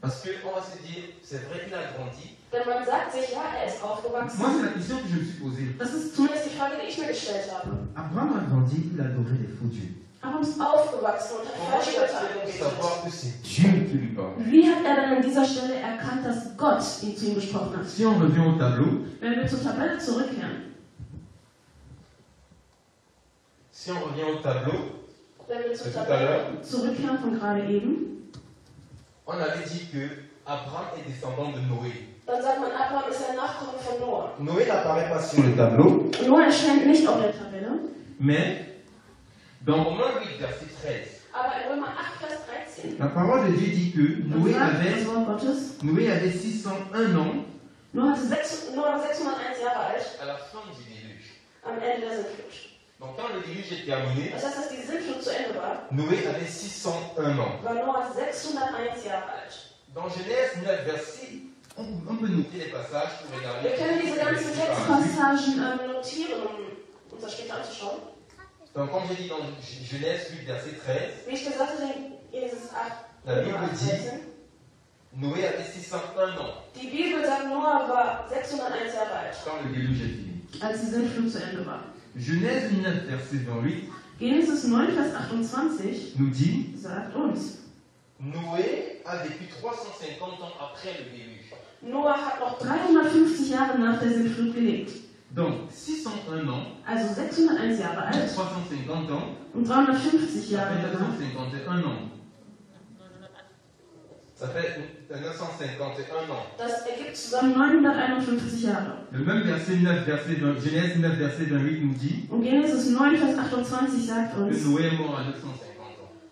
C: Parce qu'on va se dire, c'est vrai qu'il a grandi.
B: Denn man sagt sich, ja, er ist aufgewachsen.
C: Moi, c'est la question que je me suis posée.
B: Das ist zumindest die Frage, die ich mir gestellt habe.
C: Abraham a grandi, il adorait les faux dieux.
B: Abraham ist aufgewachsen und hat
C: Comment
B: falsche
C: il a
B: Götter
C: fait pour
B: angebetet.
C: savoir que c'est Dieu qui lui parle?
B: Wie hat er denn an dieser Stelle erkannt, dass Gott ihn zu ihm gesprochen hat?
C: Si on revient au tableau,
B: Wenn wir zur Tabelle zurückkehren,
C: si on revient au tableau,
B: wenn wir zur
C: de tout à
B: Tabelle
C: l'heure,
B: zurückkehren von gerade eben,
C: on avait dit que Abraham est descendant de Noé.
B: dann sagt man, Abraham ist ein Nachkomme von Noah.
C: Noé n'apparaît pas sur le tableau,
B: Noah erscheint nicht auf der Tabelle,
C: mais dans Romains 8, verset 13,
B: aber in Römer 8, Vers 13,
C: la parole de Dieu dit que
B: dann
C: Noé
B: sagt
C: avait,
B: das Wort Gottes,
C: Noé avait 601 ans
B: Noah war 601 Jahre alt
C: à la fin du déluge.
B: am Ende der Sintflut.
C: Donc quand le déluge est terminé,
B: Das heißt, dass die Sintflut zu Ende war,
C: Noé avait 601 ans.
B: war Noah 601 Jahre alt.
C: Dans Genèse 9, verset, on peut noter les passages pour regarder.
B: Wir können diese ganzen Textpassagen notieren, um uns das später anzuschauen.
C: Donc comme j'ai dit dans Genèse 8, verset 13,
B: Wie ich gesagt habe, in Genesis 8,
C: La Bible
B: Vers
C: dit-
B: 13,
C: Noé avait 601 ans
B: die Bibel sagt, Noah war 601 Jahre alt,
C: quand le déluge est fini.
B: als die Sintflut zu Ende war.
C: Genèse 9, verset 28
B: Genesis 9, Vers 28
C: nous dit
B: sagt uns,
C: Noé a vécu 350 ans après le déluge.
B: Noah hat noch 350 Jahre nach der Sintflut gelebt.
C: Donc 601 ans,
B: Also 601 Jahre alt
C: 350 ans,
B: und 350
C: ça
B: Jahre
C: fait
B: danach.
C: 951 ans. Ça fait 951 ans.
B: Das ergibt zusammen 951 Jahre.
C: Le même verset 9, Genèse 9, verset 28 nous dit
B: Und Genesis 9, Vers 28 sagt
C: que
B: uns,
C: Noé est mort à 950 ans.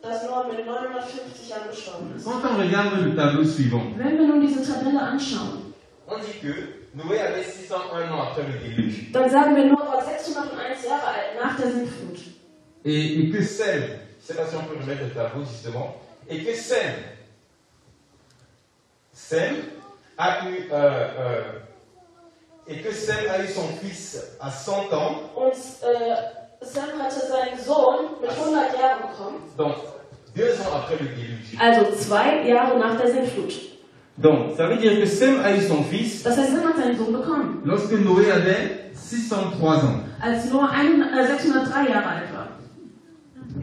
B: dass Noah mit 950 Jahren gestorben ist.
C: Quand on regarde le tableau suivant,
B: Wenn wir nun diese Tabelle anschauen,
C: on dit que Noé avait 601 ans après le déluge.
B: dann sagen wir, Noah war 601 Jahre alt nach der Sintflut.
C: Et que Sem, je ne sais pas si on peut remettre le tableau justement, et que Sem a eu son fils à 100 ans,
B: Und Sam hatte seinen Sohn mit 100 Jahren bekommen,
C: donc 2 ans après le déluge.
B: also 2 Jahre nach der Sintflut.
C: Donc ça veut dire que Sem a eu son fils
B: Das heißt, Sam hat seinen Sohn bekommen,
C: lorsque Noé avait 603 ans.
B: als Noah 603 Jahre alt war.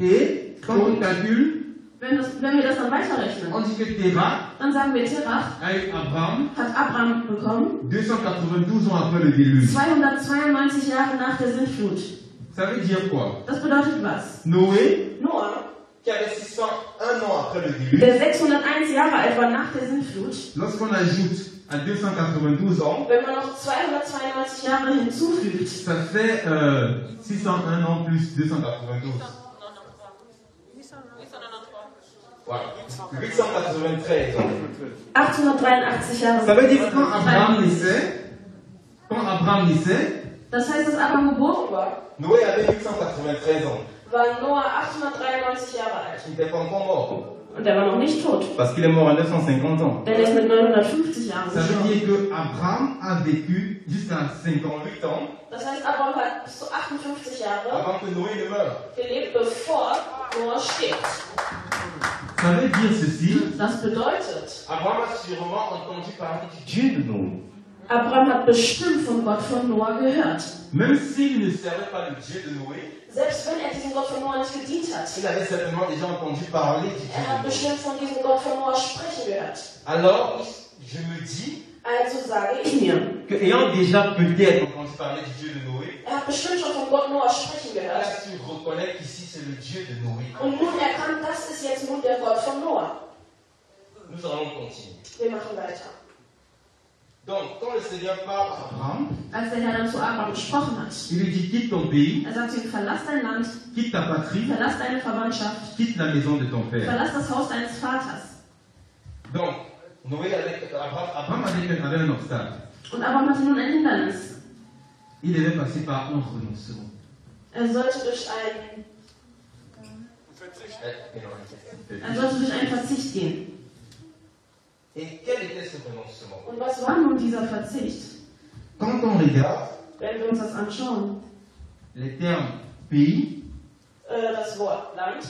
C: Et quand on calcule,
B: Wenn wir das dann weiterrechnen,
C: on dit que Terah
B: dann sagen wir, Terach
C: a eu Abraham
B: hat Abraham bekommen,
C: 292 ans après le déluge.
B: 292 Jahre nach der Sintflut.
C: Ça veut dire quoi?
B: Das bedeutet was?
C: Noé,
B: Noah,
C: qui avait 601 ans après le déluge,
B: der 601 Jahre alt war nach der Sintflut,
C: lorsqu'on ajoute à 292 ans,
B: wenn man noch 292 Jahre hinzufügt,
C: ça fait 601 ans plus 292. Voilà. 893 ans.
B: 883 Jahre.
C: Ça veut dire que quand Abraham naissait,
B: Das heißt, dass Abraham geboren war,
C: Noé avait 893 ans.
B: war Noah 893 Jahre alt.
C: Il n'était pas encore mort.
B: Und er war noch nicht tot.
C: Parce qu'il est mort à 950 ans.
B: Denn er ist mit 950 Jahren
C: Ça veut
B: gestorben.
C: dire que Abraham a vécu jusqu'à 58 ans
B: Das heißt, Abraham hat bis zu 58 Jahre
C: avant que Noé ne meure.
B: gelebt, bevor Noah stirbt.
C: Ça veut dire ceci.
B: Das bedeutet,
C: Abraham a sûrement entendu parler du Dieu de Noé.
B: Abraham hat bestimmt von Gott von Noah gehört.
C: Même s'il ne servait pas le Dieu de Noé,
B: Selbst wenn er diesem Gott von Noah nicht gedient hat.
C: il avait certainement déjà entendu parler du Dieu
B: Er hat
C: de Noé.
B: bestimmt von diesem Gott von Noah sprechen gehört.
C: Alors, je me dis
B: Also sage ich mir,
C: que, ayant déjà peut-être entendu parler du Dieu de Noé,
B: er hat bestimmt schon von Gott Noah sprechen
C: il
B: gehört.
C: a su reconnaître qu'ici c'est le Dieu de Noé.
B: Und nun erkannt, das ist jetzt nun der Gott von Noah.
C: Nous allons continuer.
B: Wir machen weiter.
C: Donc, quand le Seigneur parle à Abraham,
B: Als der Herr dann zu Abraham gesprochen hat,
C: il lui dit quitte ton pays,
B: er sagt zu ihm, verlass dein Land,
C: quitte ta patrie,
B: verlass deine Verwandtschaft,
C: quitte la maison de ton père.
B: verlass das Haus deines Vaters.
C: Donc, Abraham avait un obstacle.
B: Und Abraham hatte nun ein Hindernis.
C: Il devait passer par un renoncement.
B: Er sollte durch einen Verzicht gehen.
C: Et quel était ce renoncement?
B: Und was war nun dieser Verzicht?
C: Quand on regarde
B: Wenn wir uns das anschauen,
C: les termes pays,
B: das Wort Land,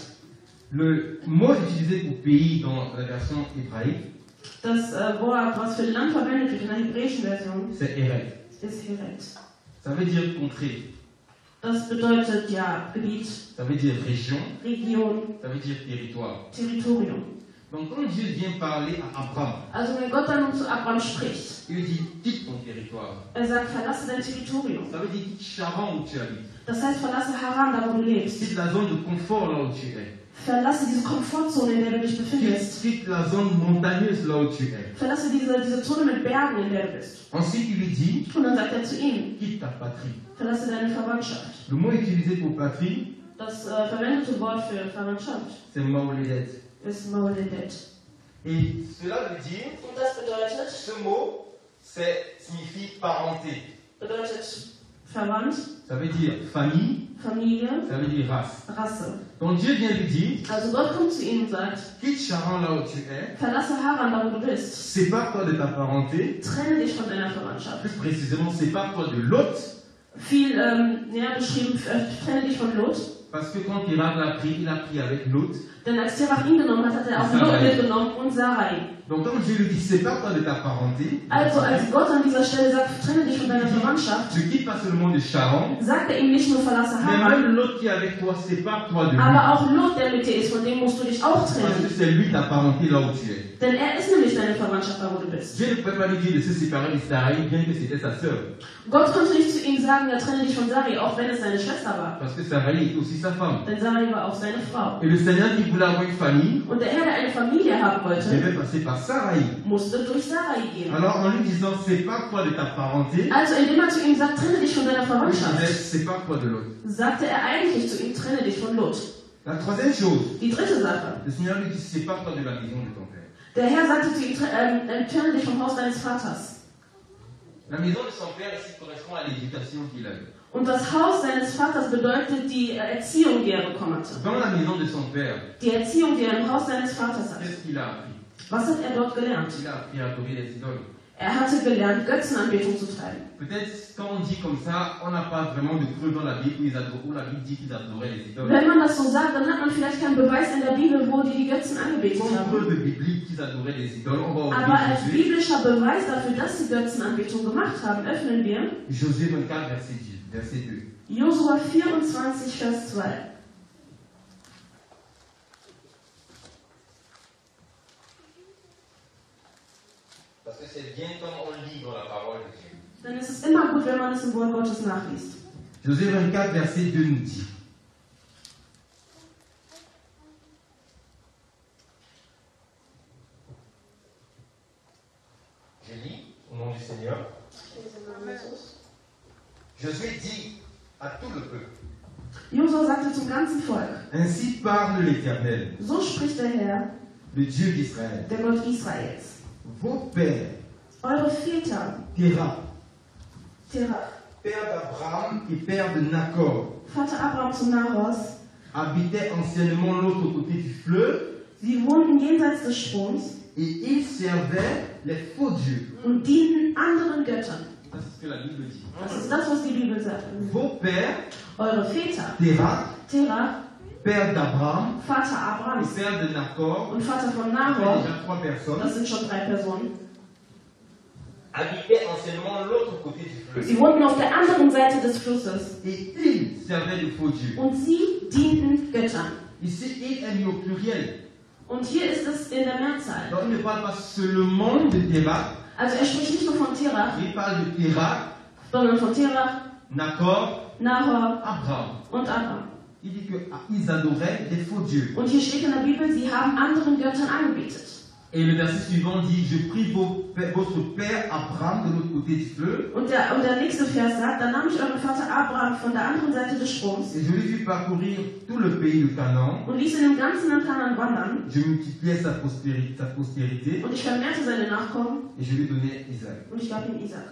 C: le mot utilisé pour pays dans la version hébraïque,
B: das Wort, was für Land verwendet wird in der hebräischen Version,
C: c'est Eret.
B: ist Heret.
C: Ça veut dire contrée,
B: Das bedeutet ja Gebiet,
C: ça veut dire région,
B: Region,
C: ça veut dire territoire.
B: Territorium.
C: Donc quand Dieu vient parler à Abraham,
B: Also wenn Gott dann nun zu Abraham spricht,
C: il lui dit quitte ton territoire.
B: sagt, verlasse dein Territorium.
C: Ça veut dire quitte Charan où tu habites.
B: Das heißt, verlasse Haran, da wo du lebst.
C: Quitte la zone de confort là où tu es.
B: Verlasse diese Komfortzone, in der du dich befindest.
C: Quitte la zone montagneuse là où tu es.
B: Verlasse diese Zone mit Bergen, in der du bist.
C: Ensuite, il lui dit
B: Und dann sagt er zu ihm,
C: quitte ta patrie.
B: verlasse deine Verwandtschaft.
C: Le mot utilisé pour patrie,
B: Das verwendete Wort für Verwandtschaft
C: c'est Mauledet.
B: ist Mauledet.
C: Et cela veut dire,
B: Und das bedeutet,
C: ce mot signifie parenté.
B: bedeutet verwandt,
C: Ça veut dire famille,
B: Familie,
C: ça veut dire race.
B: Rasse.
C: Donc Dieu vient lui dire
B: Also Gott kommt zu ihm und sagt,
C: quitte Charan là où tu es,
B: verlasse Haran, da wo du bist.
C: sépare-toi de ta parenté.
B: Trenne dich von deiner Verwandtschaft.
C: Plus précisément, sépare-toi de Lot.
B: Viel näher beschrieben, trenne dich von Lot.
C: Parce que quand Terah l'a pris, il a pris avec Lot.
B: Denn als Terach ihn genommen hat, hat er auch Lot mitgenommen und Sarai.
C: Donc quand Dieu lui dit sépare-toi de ta parenté,
B: Also als Gott an dieser Stelle sagt, trenne dich von deiner Verwandtschaft,
C: ne quitte pas seulement de Charan,
B: sagt er ihm nicht nur verlasse
C: mais
B: Haran,
C: même Lot qui est avec toi, sépare-toi de lui.
B: aber auch Lot, der mit dir ist, von dem musst du dich auch
C: Parce que
B: trennen.
C: c'est lui ta parenté là où tu es.
B: Denn er ist nämlich deine Verwandtschaft, da wo du bist.
C: Dieu ne peut pas lui dire de se séparer de Sarai, bien que c'était sa sœur.
B: Gott konnte nicht zu ihm sagen, ja, trenne dich von Sarai, auch wenn es seine Schwester war.
C: Parce que Sarai est aussi sa femme.
B: Denn Sarai war auch seine Frau.
C: Et le Seigneur qui voulait avoir une famille,
B: Und der Herr, der eine Familie haben wollte,
C: devait passer par Sarai.
B: musste durch Sarai gehen.
C: Alors en lui disant sépare-toi de ta parenté,
B: Also indem er zu ihm sagt, trenne dich von deiner
C: il
B: Verwandtschaft,
C: disait sépare-toi de l'autre.
B: sagte er eigentlich zu ihm, trenne dich von Lot.
C: La troisième chose,
B: Die dritte Sache.
C: le Seigneur lui dit sépare-toi de la maison de ton père.
B: Der Herr sagte zu ihm, trenne dich vom Haus deines Vaters.
C: La maison de son père ici correspond à l'éducation qu'il a eue.
B: Und das Haus seines Vaters bedeutet die Erziehung, die er bekommen hatte.
C: Dans la maison de son père,
B: Die Erziehung, die er im Haus seines Vaters hatte.
C: qu'est-ce qu'il a appris?
B: Was hat er dort gelernt?
C: Il a appris à adorer les idoles.
B: Er hatte gelernt, Götzenanbetung zu treiben.
C: Peut-être quand on dit comme ça, on n'a pas vraiment de preuve dans la Bible où la Bible dit qu'ils adoraient les idoles.
B: Wenn man das so sagt, dann hat man vielleicht keinen Beweis in der Bibel, wo die Götzen angebetet
C: Comme
B: haben.
C: preuve biblique qu'ils adoraient les idoles, on va
B: Aber
C: ouvrir
B: als
C: Josué.
B: biblischer Beweis dafür, dass sie Götzenanbetung gemacht haben, öffnen wir
C: Josué 24, verset 2.
B: Josua 24, Vers 2.
C: Parce que c'est bien quand on lit dans la parole de Dieu.
B: Denn es ist immer gut, wenn man es im Wort Gottes nachliest.
D: Josué 24, verset 2 nous dit.
C: Je lis au nom du Seigneur. Josué dit à tout le peuple.
B: Josua sagte zum ganzen Volk:
D: Ainsi parle l'Éternel,
B: So spricht der Herr,
D: le Dieu d'Israël.
B: der Gott Israels.
D: Vos pères,
B: Eure Väter,
D: Terah,
B: Terach,
D: père d'Abraham et père de Nacor,
B: Vater Abrahams und Naros,
D: habitaient anciennement l'autre côté du fleuve
B: sie wohnten jenseits des Stroms
D: et ils servaient les faux dieux.
B: und dienten anderen Göttern.
D: Ça, c'est ce que la Bible dit.
B: Das ist das, was die Bibel sagt.
D: Vos pères,
B: Eure Väter,
D: Terah,
B: Terach,
D: père d'Abraham
B: Vater
D: et
B: Abrahams
D: père de Nacor,
B: und Vater von
D: ça fait
B: Nahor,
D: déjà 3 personnes,
B: das sind schon 3 Personen,
C: Habitaient anciennement l'autre côté du fleuve.
B: sie wohnten auf der anderen Seite des Flusses
D: et ils servaient de faux dieux.
B: und sie dienten Göttern.
D: Ici, il est mis au pluriel.
B: Und hier ist es in der Mehrzahl.
D: Donc, il ne parle pas seulement de Terah,
B: Also er spricht nicht nur von Terach,
D: il parle de Terah,
B: sondern von Terach,
D: Nacor,
B: Nahor
D: Abraham.
B: und Abraham.
D: Il dit qu'ils adoraient des faux dieux.
B: Und hier steht in der Bibel, sie haben anderen Göttern angebetet.
D: Et le verset suivant dit, je prie votre père Abraham de l'autre côté du fleuve,
B: Und der nächste Vers sagt, dann nahm ich euren Vater Abraham von der anderen Seite des Stroms
D: et je lui fis parcourir tout le pays de Canaan.
B: und ließ ihn im ganzen Land Kanaan wandern.
D: Je multipliai sa postérité
B: Und ich vermehrte seine Nachkommen
D: et je lui donnai Isaac.
B: und ich gab ihm Isaac.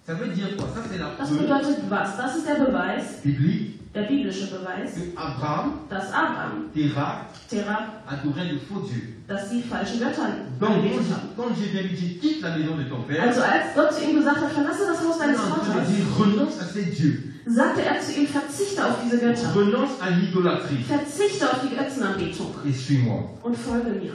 D: Ça veut dire quoi? Ça, c'est la
B: Das
D: preuve
B: bedeutet was? Das ist der Beweis,
D: biblique
B: der biblische Beweis,
D: que Abraham,
B: dass Abraham,
D: Terah,
B: Terach,
D: adorait de faux dieux.
B: dass sie falsche Götter
D: Donc,
B: angebetet haben.
D: quand Dieu vient lui dire, quitte la maison de ton père,
B: Also als Gott zu ihm gesagt hat, verlasse das Haus
D: il est
B: deines
D: en train de
B: Vaters,
D: dire, renonce à ces dieux,
B: sagte er zu ihm, verzichte auf diese Götter.
D: renonce à l'idolâtrie
B: Verzichte auf die Götzenanbetung
D: et suis-moi.
B: und folge mir.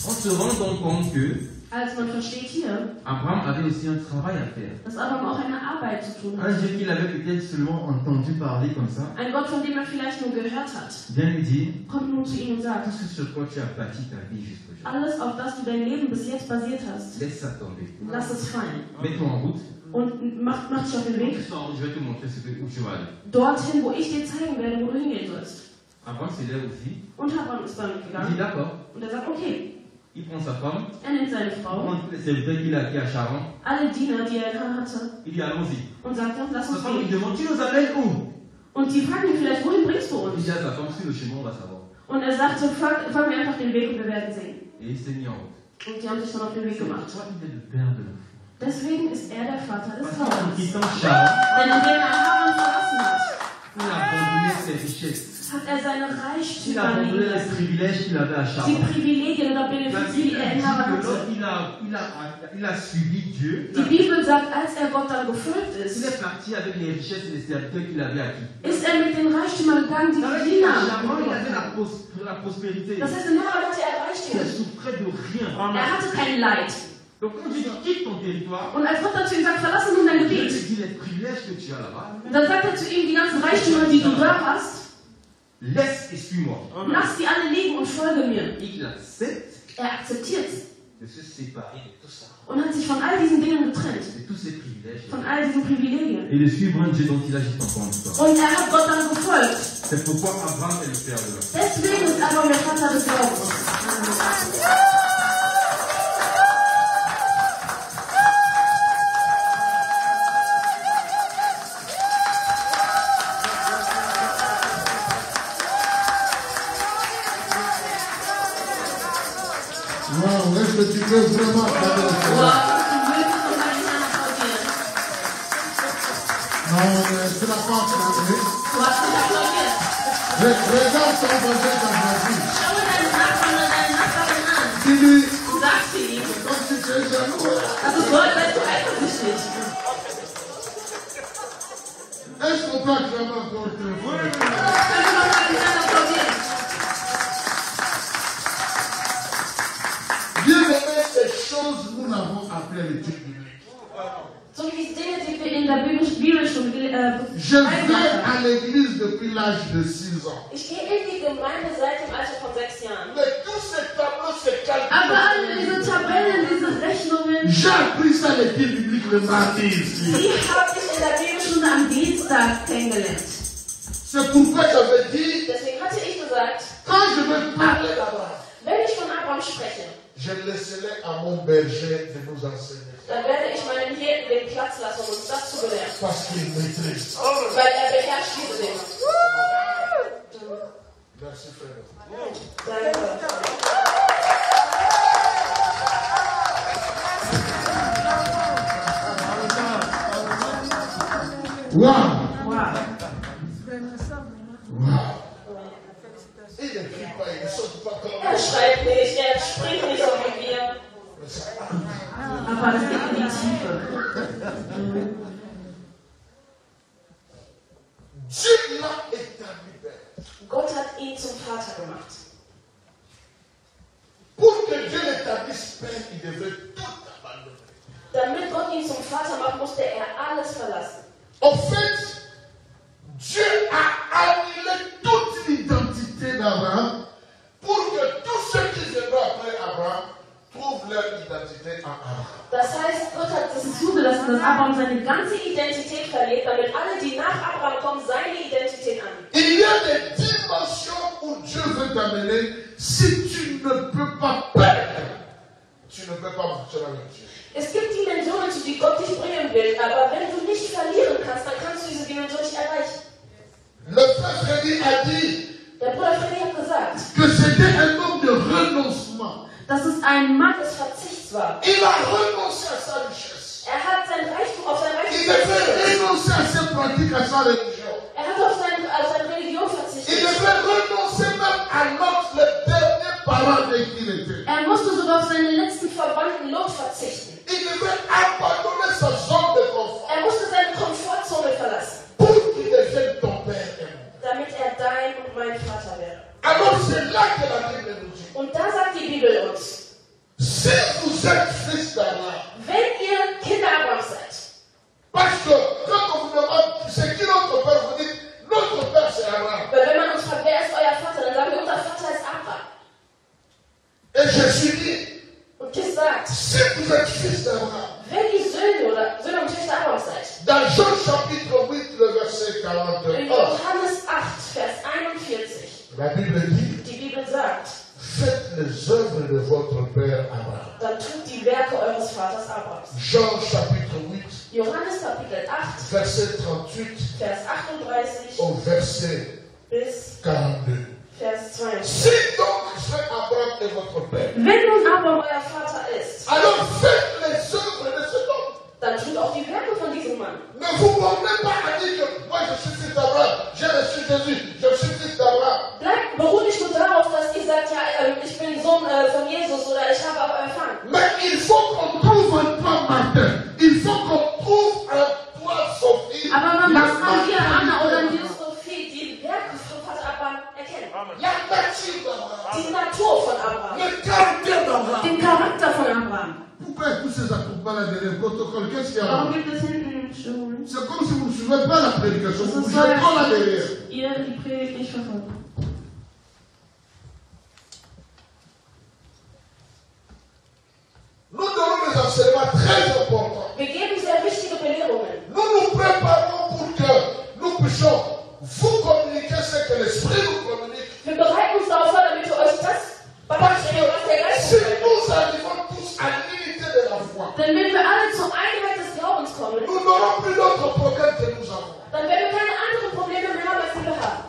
D: On se rend donc compte que
B: Also man versteht hier,
D: Abraham avait aussi un travail à faire.
B: dass Abraham auch eine Arbeit zu tun
D: Un
B: hat.
D: Dieu qu'il avait peut-être seulement entendu parler comme ça,
B: Ein Gott, von dem er vielleicht nur gehört hat,
D: vient lui dire,
B: kommt nun zu ihm und sagt,
D: tout ce sur quoi tu as bâti ta vie jusqu'aujourd'hui,
B: alles, auf das du dein Leben bis jetzt basiert hast,
D: laisse ça tomber.
B: lass es fallen.
D: Mets-toi en route.
B: Und mach dich auf den
D: Quand
B: Weg
D: tu seras en route, je vais te montrer où tu vas aller.
B: dorthin, wo ich dir zeigen werde, wo du hingehen sollst.
D: Abraham se lève aussi.
B: Und Abraham ist damit
D: Il dit
B: gegangen.
D: d'accord.
B: Und er sagt, okay.
D: Il prend sa femme,
B: Er nimmt seine
D: il
B: Frau,
D: prend tous les serviteurs qu'il a acquis à Charon.
B: alle Diener, die er hatte,
D: Il dit allons-y.
B: und sagt, lass
D: Sa
B: uns
D: femme lui
B: gehen.
D: demande, tu nous amènes où?
B: Und die fragen ihn vielleicht, wohin bringst du
D: Il
B: uns?
D: dit à sa femme, sur le chemin, on va savoir.
B: Und er sagte, folgen wir einfach den Weg und wir werden sehen.
D: Et il s'est mis en route.
B: Und die haben sich dann auf den Weg gemacht.
D: Toi, il est le père de l'enfant.
B: Deswegen ist er der Vater des
D: Parce qu'en
B: Hauses.
D: quittant Charon,
B: Denn indem er Haran verlassen hat,
D: il a abandonné ses richesses.
B: hat er seine
D: Il a
B: Reichtümer
D: abandonné
B: liegen
D: les
B: lassen.
D: privilèges qu'il avait à
B: Die
D: Charon.
B: Privilegien oder
D: La
B: Benefizien, die
D: Bible
B: er
D: dit
B: in Haran
D: que
B: hatte.
D: lorsqu'il a suivi Dieu,
B: Die Bibel sagt, als er Gott dann gefolgt
D: il
B: ist,
D: est parti avec les richesses et les serviteurs qu'il avait acquis.
B: ist er mit den Reichtümern gegangen, die
D: Ça veut
B: die
D: dire
B: Diener
D: qu'à Charon, il avait
B: haben.
D: la prospérité.
B: Das heißt, in Haran hatte er
D: Il ne
B: Reichtümer.
D: souffrait de rien.
B: Er hatte kein Leid.
D: Donc quand Dieu dit quitte ton territoire,
B: Und als Gott dann zu ihm sagt, verlasse nun dein
D: Dieu
B: Gebiet,
D: te dit les privilèges que tu as là-bas,
B: und dann sagt er zu ihm, die ganzen Reichtümer, die du da hast,
D: laisse et suis-moi.
B: lass die alle liegen und folge mir.
D: Il accepte
B: Er akzeptiert
D: de se séparer de tout ça,
B: und hat sich von all diesen Dingen getrennt,
D: de tous ces privilèges,
B: von all diesen Privilegien.
D: et de suivre un Dieu dont il agit encore une fois.
B: Und er hat Gott dann gefolgt.
D: C'est pourquoi Abraham est le père de l'homme.
B: Deswegen ist Abraham der Vater des Glaubens.
A: Wow, est-ce que tu peux vraiment acclamer le Seigneur? Non, mais tu n'as pas acclamé. Regarde ton voisin, ta voisine. Dis-lui, comme si tu es jaloux. Est-ce qu'on peut acclamer encore une fois? Bien aimé, ces choses, nous l'avons appelé le Dieu biblique.
B: So wie es Dinge, die wir in der Bibel schon
A: Je viens à l'église depuis l'âge de 6 ans.
B: Ich gehe in die Gemeinde seit dem Alter von 6 Jahren.
A: Mais tous ces tableaux, ces calculs.
E: Aber alle diese Tabellen, diese Rechnungen,
A: J'ai appris ça à l'étude biblique le mardi ici.
B: Die habe ich in der Bibelstunde
E: am Dienstag kennengelernt.
A: C'est pourquoi j'avais dit,
B: Deswegen hatte ich gesagt,
A: quand je vais parler d'Abraham,
B: wenn ich von Abraham spreche,
A: je laisserai à mon berger de nous enseigner.
B: dann werde ich meinem Hirten den Platz lassen, um uns das zu belehren.
A: Parce qu'il maîtrise.
B: Weil beherrscht diese Dinge.
A: Merci frère.
B: Danke.
A: Wow.
E: Wow.
A: Il ne crie pas, il ne saute pas comme
B: Schreit nicht, spricht nicht so wie wir.
E: Aber das geht in die Tiefe.
A: Dieu l'a établi père.
B: Gott hat ihn zum Vater gemacht.
A: Pour que Dieu l'établisse père, il devait tout abandonner.
B: Damit Gott ihn zum Vater macht, musste er alles verlassen.
A: En fait, Dieu a annulé toute l'identité d'Abraham pour que tous ceux qui viendront après Abraham trouvent leur identité en Abraham.
B: Das heißt, Gott hat es zugelassen, dass Abraham seine ganze Identität verliert, damit alle, die nach Abraham kommen, seine Identität annehmen.
A: Il y a des dimensions où Dieu veut t'amener. Si tu ne peux pas perdre, tu ne peux pas fonctionner avec Dieu.
B: Es gibt Dimensionen, zu die Gott dich bringen will, aber wenn du nicht verlieren kannst, dann kannst du diese Dimension nicht erreichen.
A: Le frère Freddy a dit
B: Der Bruder Freddy hat gesagt,
A: que c'était un homme de renoncement.
E: Dass es ein Mann
B: des Verzichts war.
A: Il a renoncé à sa richesse.
B: Er hat sein Reichtum auf sein
A: Il
B: Reichtum
A: devait
B: verzichtet.
A: renoncer à ses pratiques, à sa religion.
B: Er hat auf seine Religion
A: Il
B: verzichtet.
A: devait renoncer même à l'autre, le dernier parent avec qui il était.
E: Er musste sogar auf seine letzten
B: Verwandten Lot verzichten.
A: Il devait abandonner sa zone de confort
B: Er musste seine Komfortzone verlassen,
A: pour qu'il devienne ton père et mon père.
B: damit er dein und mein Vater wäre.
A: Alors c'est là que la Bible nous dit,
B: Und da sagt die Bibel uns,
A: si vous êtes fils d'Abraham,
B: wenn ihr Kinder Abrahams seid,
A: parce que quand on vous demande c'est qui notre père, vous dites notre père c'est Abraham.
B: weil wenn man uns fragt, wer ist euer Vater, dann sagen wir, unser Vater ist Abraham.
A: Et Jésus dit,
B: Und gesagt,
A: si vous êtes fils d'Abraham,
B: wenn ihr Söhne und Töchter Abrahams seid,
A: dans Jean chapitre 8, le verset
B: in
A: 41,
B: Johannes 8, Vers 41,
A: la Bible dit,
B: die Bibel sagt,
A: faites les œuvres de votre père Abraham.
B: dann tut die Werke eures Vaters Abrahams.
A: Jean chapitre 8,
B: Johannes Kapitel 8,
A: verset 38
B: Vers 38
A: au verset
B: bis
A: 42.
B: Vers 22.
A: Si donc frère Abraham est votre père,
E: Wenn nun aber
B: Euer Vater ist,
A: alors faites les œuvres de cet homme.
B: dann tut auch die Werke von diesem Mann.
A: Ne vous bornez pas à dire que moi je suis fils d'Abraham, j'ai reçu Jésus, je suis fils d'Abraham.
B: Beruht nicht nur darauf, dass ihr sagt, ja, ich bin Sohn von Jesus oder ich habe auch empfangen.
A: Mais il faut qu'on trouve en toi, Martin. Il faut qu'on trouve en toi, Sophie.
E: aber man muss an dir, Anna oder
B: Und
E: dir,
B: Sophie die Werke von Vater Abraham erkennen.
A: La nature d'Abraham.
B: Die Natur von Abraham.
A: Le caractère d'Abraham.
E: den Charakter von Abraham.
A: Pourquoi tous ces attroupements-là derrière le protocole? Qu'est-ce qu'il y a?
E: Warum gibt es hinten Schulen?
A: C'est comme si vous ne suivez pas la prédication.
E: Das
A: Vous
E: ist
A: bougez trop là derrière.
E: ihr die Predigt nicht verfolgt.
A: Nous donnons des enseignements très importants.
B: Wir geben sehr wichtige Belehrungen.
A: Nous nous préparons pour que nous puissions vous communiquer ce que l'Esprit nous communique.
B: Wir bereiten uns darauf vor, damit wir euch das beibringen, was der Geist
A: Si
B: uns beibringt.
A: nous arrivons tous à l'unité de la foi,
B: Denn wenn wir alle zur Einheit des Glaubens kommen,
A: nous n'aurons plus d'autres problèmes que nous avons.
B: dann werden wir keine anderen Probleme mehr haben, als die wir haben.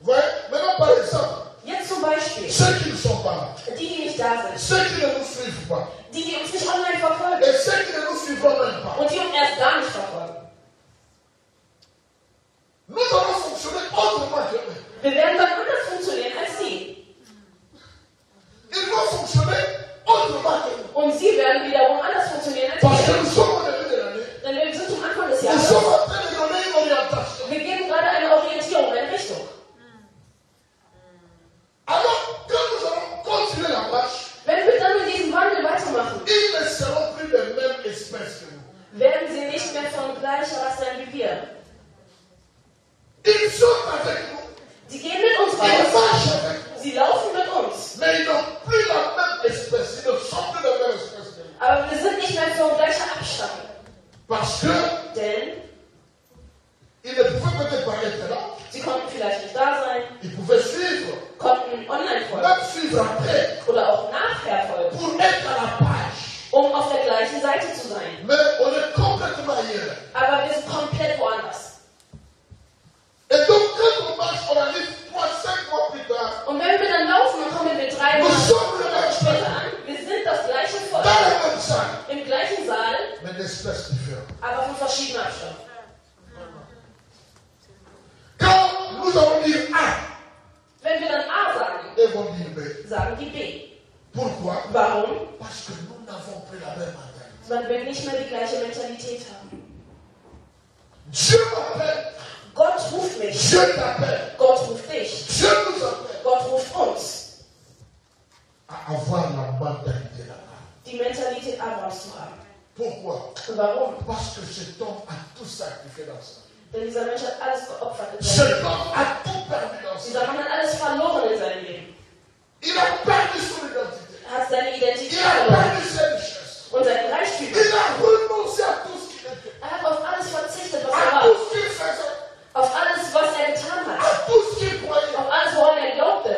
A: Vous voyez? Maintenant, par exemple,
B: Jetzt zum Beispiel,
A: ceux qui ne sont pas là,
B: die nicht da sind,
A: ceux qui ne nous suivent pas,
B: die uns nicht online verfolgen
A: et ceux qui ne nous suivront même pas,
B: und die uns erst gar nicht verfolgen.
A: nous allons fonctionner autrement que eux.
B: Wir werden dann anders funktionieren als sie.
A: Ils vont fonctionner autrement que nous.
B: Und sie werden wiederum anders funktionieren als
A: Parce que
B: wir.
A: nous sommes au début de l'année.
B: Denn wir sind zum Anfang des
A: Nous
B: Jahres.
A: sommes en train de donner une orientation.
B: Wir geben gerade eine Orientierung, eine Richtung.
A: Alors, quand nous allons continuer la marche,
B: Wenn wir dann in die da sein,
A: Ils pouvaient suivre,
B: konnten online folgen
A: même suivre après,
B: oder auch nachher folgen,
A: pour être à la page.
B: auf der gleichen Seite zu sein.
A: Mais on est complètement ailleurs.
B: Aber wir sind komplett woanders.
A: Et donc, quand on marche, on arrive 3-5 mois plus tard,
B: Und wenn wir dann laufen, dann kommen wir 3 Monate später an. Wir sind das gleiche
A: dans
B: Volk,
A: la même salle,
B: im gleichen Saal,
A: mais d'espèces différentes.
B: aber von verschiedener Abstammung.
A: Quand nous allons dire A,
B: Wenn wir dann A sagen,
A: ils vont dire B.
B: sagen die B.
A: Pourquoi?
B: Warum?
A: Parce que nous n'avons plus la même mentalité.
B: Weil wir nicht mehr die gleiche Mentalität haben.
A: Dieu m'appelle,
B: Gott ruft mich.
A: Dieu t'appelle,
B: Gott ruft dich.
A: Dieu nous appelle
B: Gott ruft uns,
A: à avoir la mentalité là-bas.
B: die Mentalität Abrahams zu haben.
A: Pourquoi?
B: Und warum?
A: Parce que cet homme a tout sacrifié dans sa vie.
B: Denn dieser Mensch hat alles geopfert in seinem
A: Cet
B: Leben.
A: homme a tout perdu dans sa vie.
B: Dieser Mann hat alles verloren in seinem Leben.
A: Il a perdu son identité.
B: Er hat seine
A: Il
B: Identität
A: a
B: verloren
A: perdu ses richesses.
B: und seinen Reichtum.
A: Il a renoncé à tout ce qu'il était.
B: Er hat auf alles verzichtet, was
A: À
B: er war.
A: tout ce qu'il faisait.
B: Auf alles, was er getan
A: À
B: hat.
A: tout ce qu'il croyait.
B: Auf alles, woran er glaubte.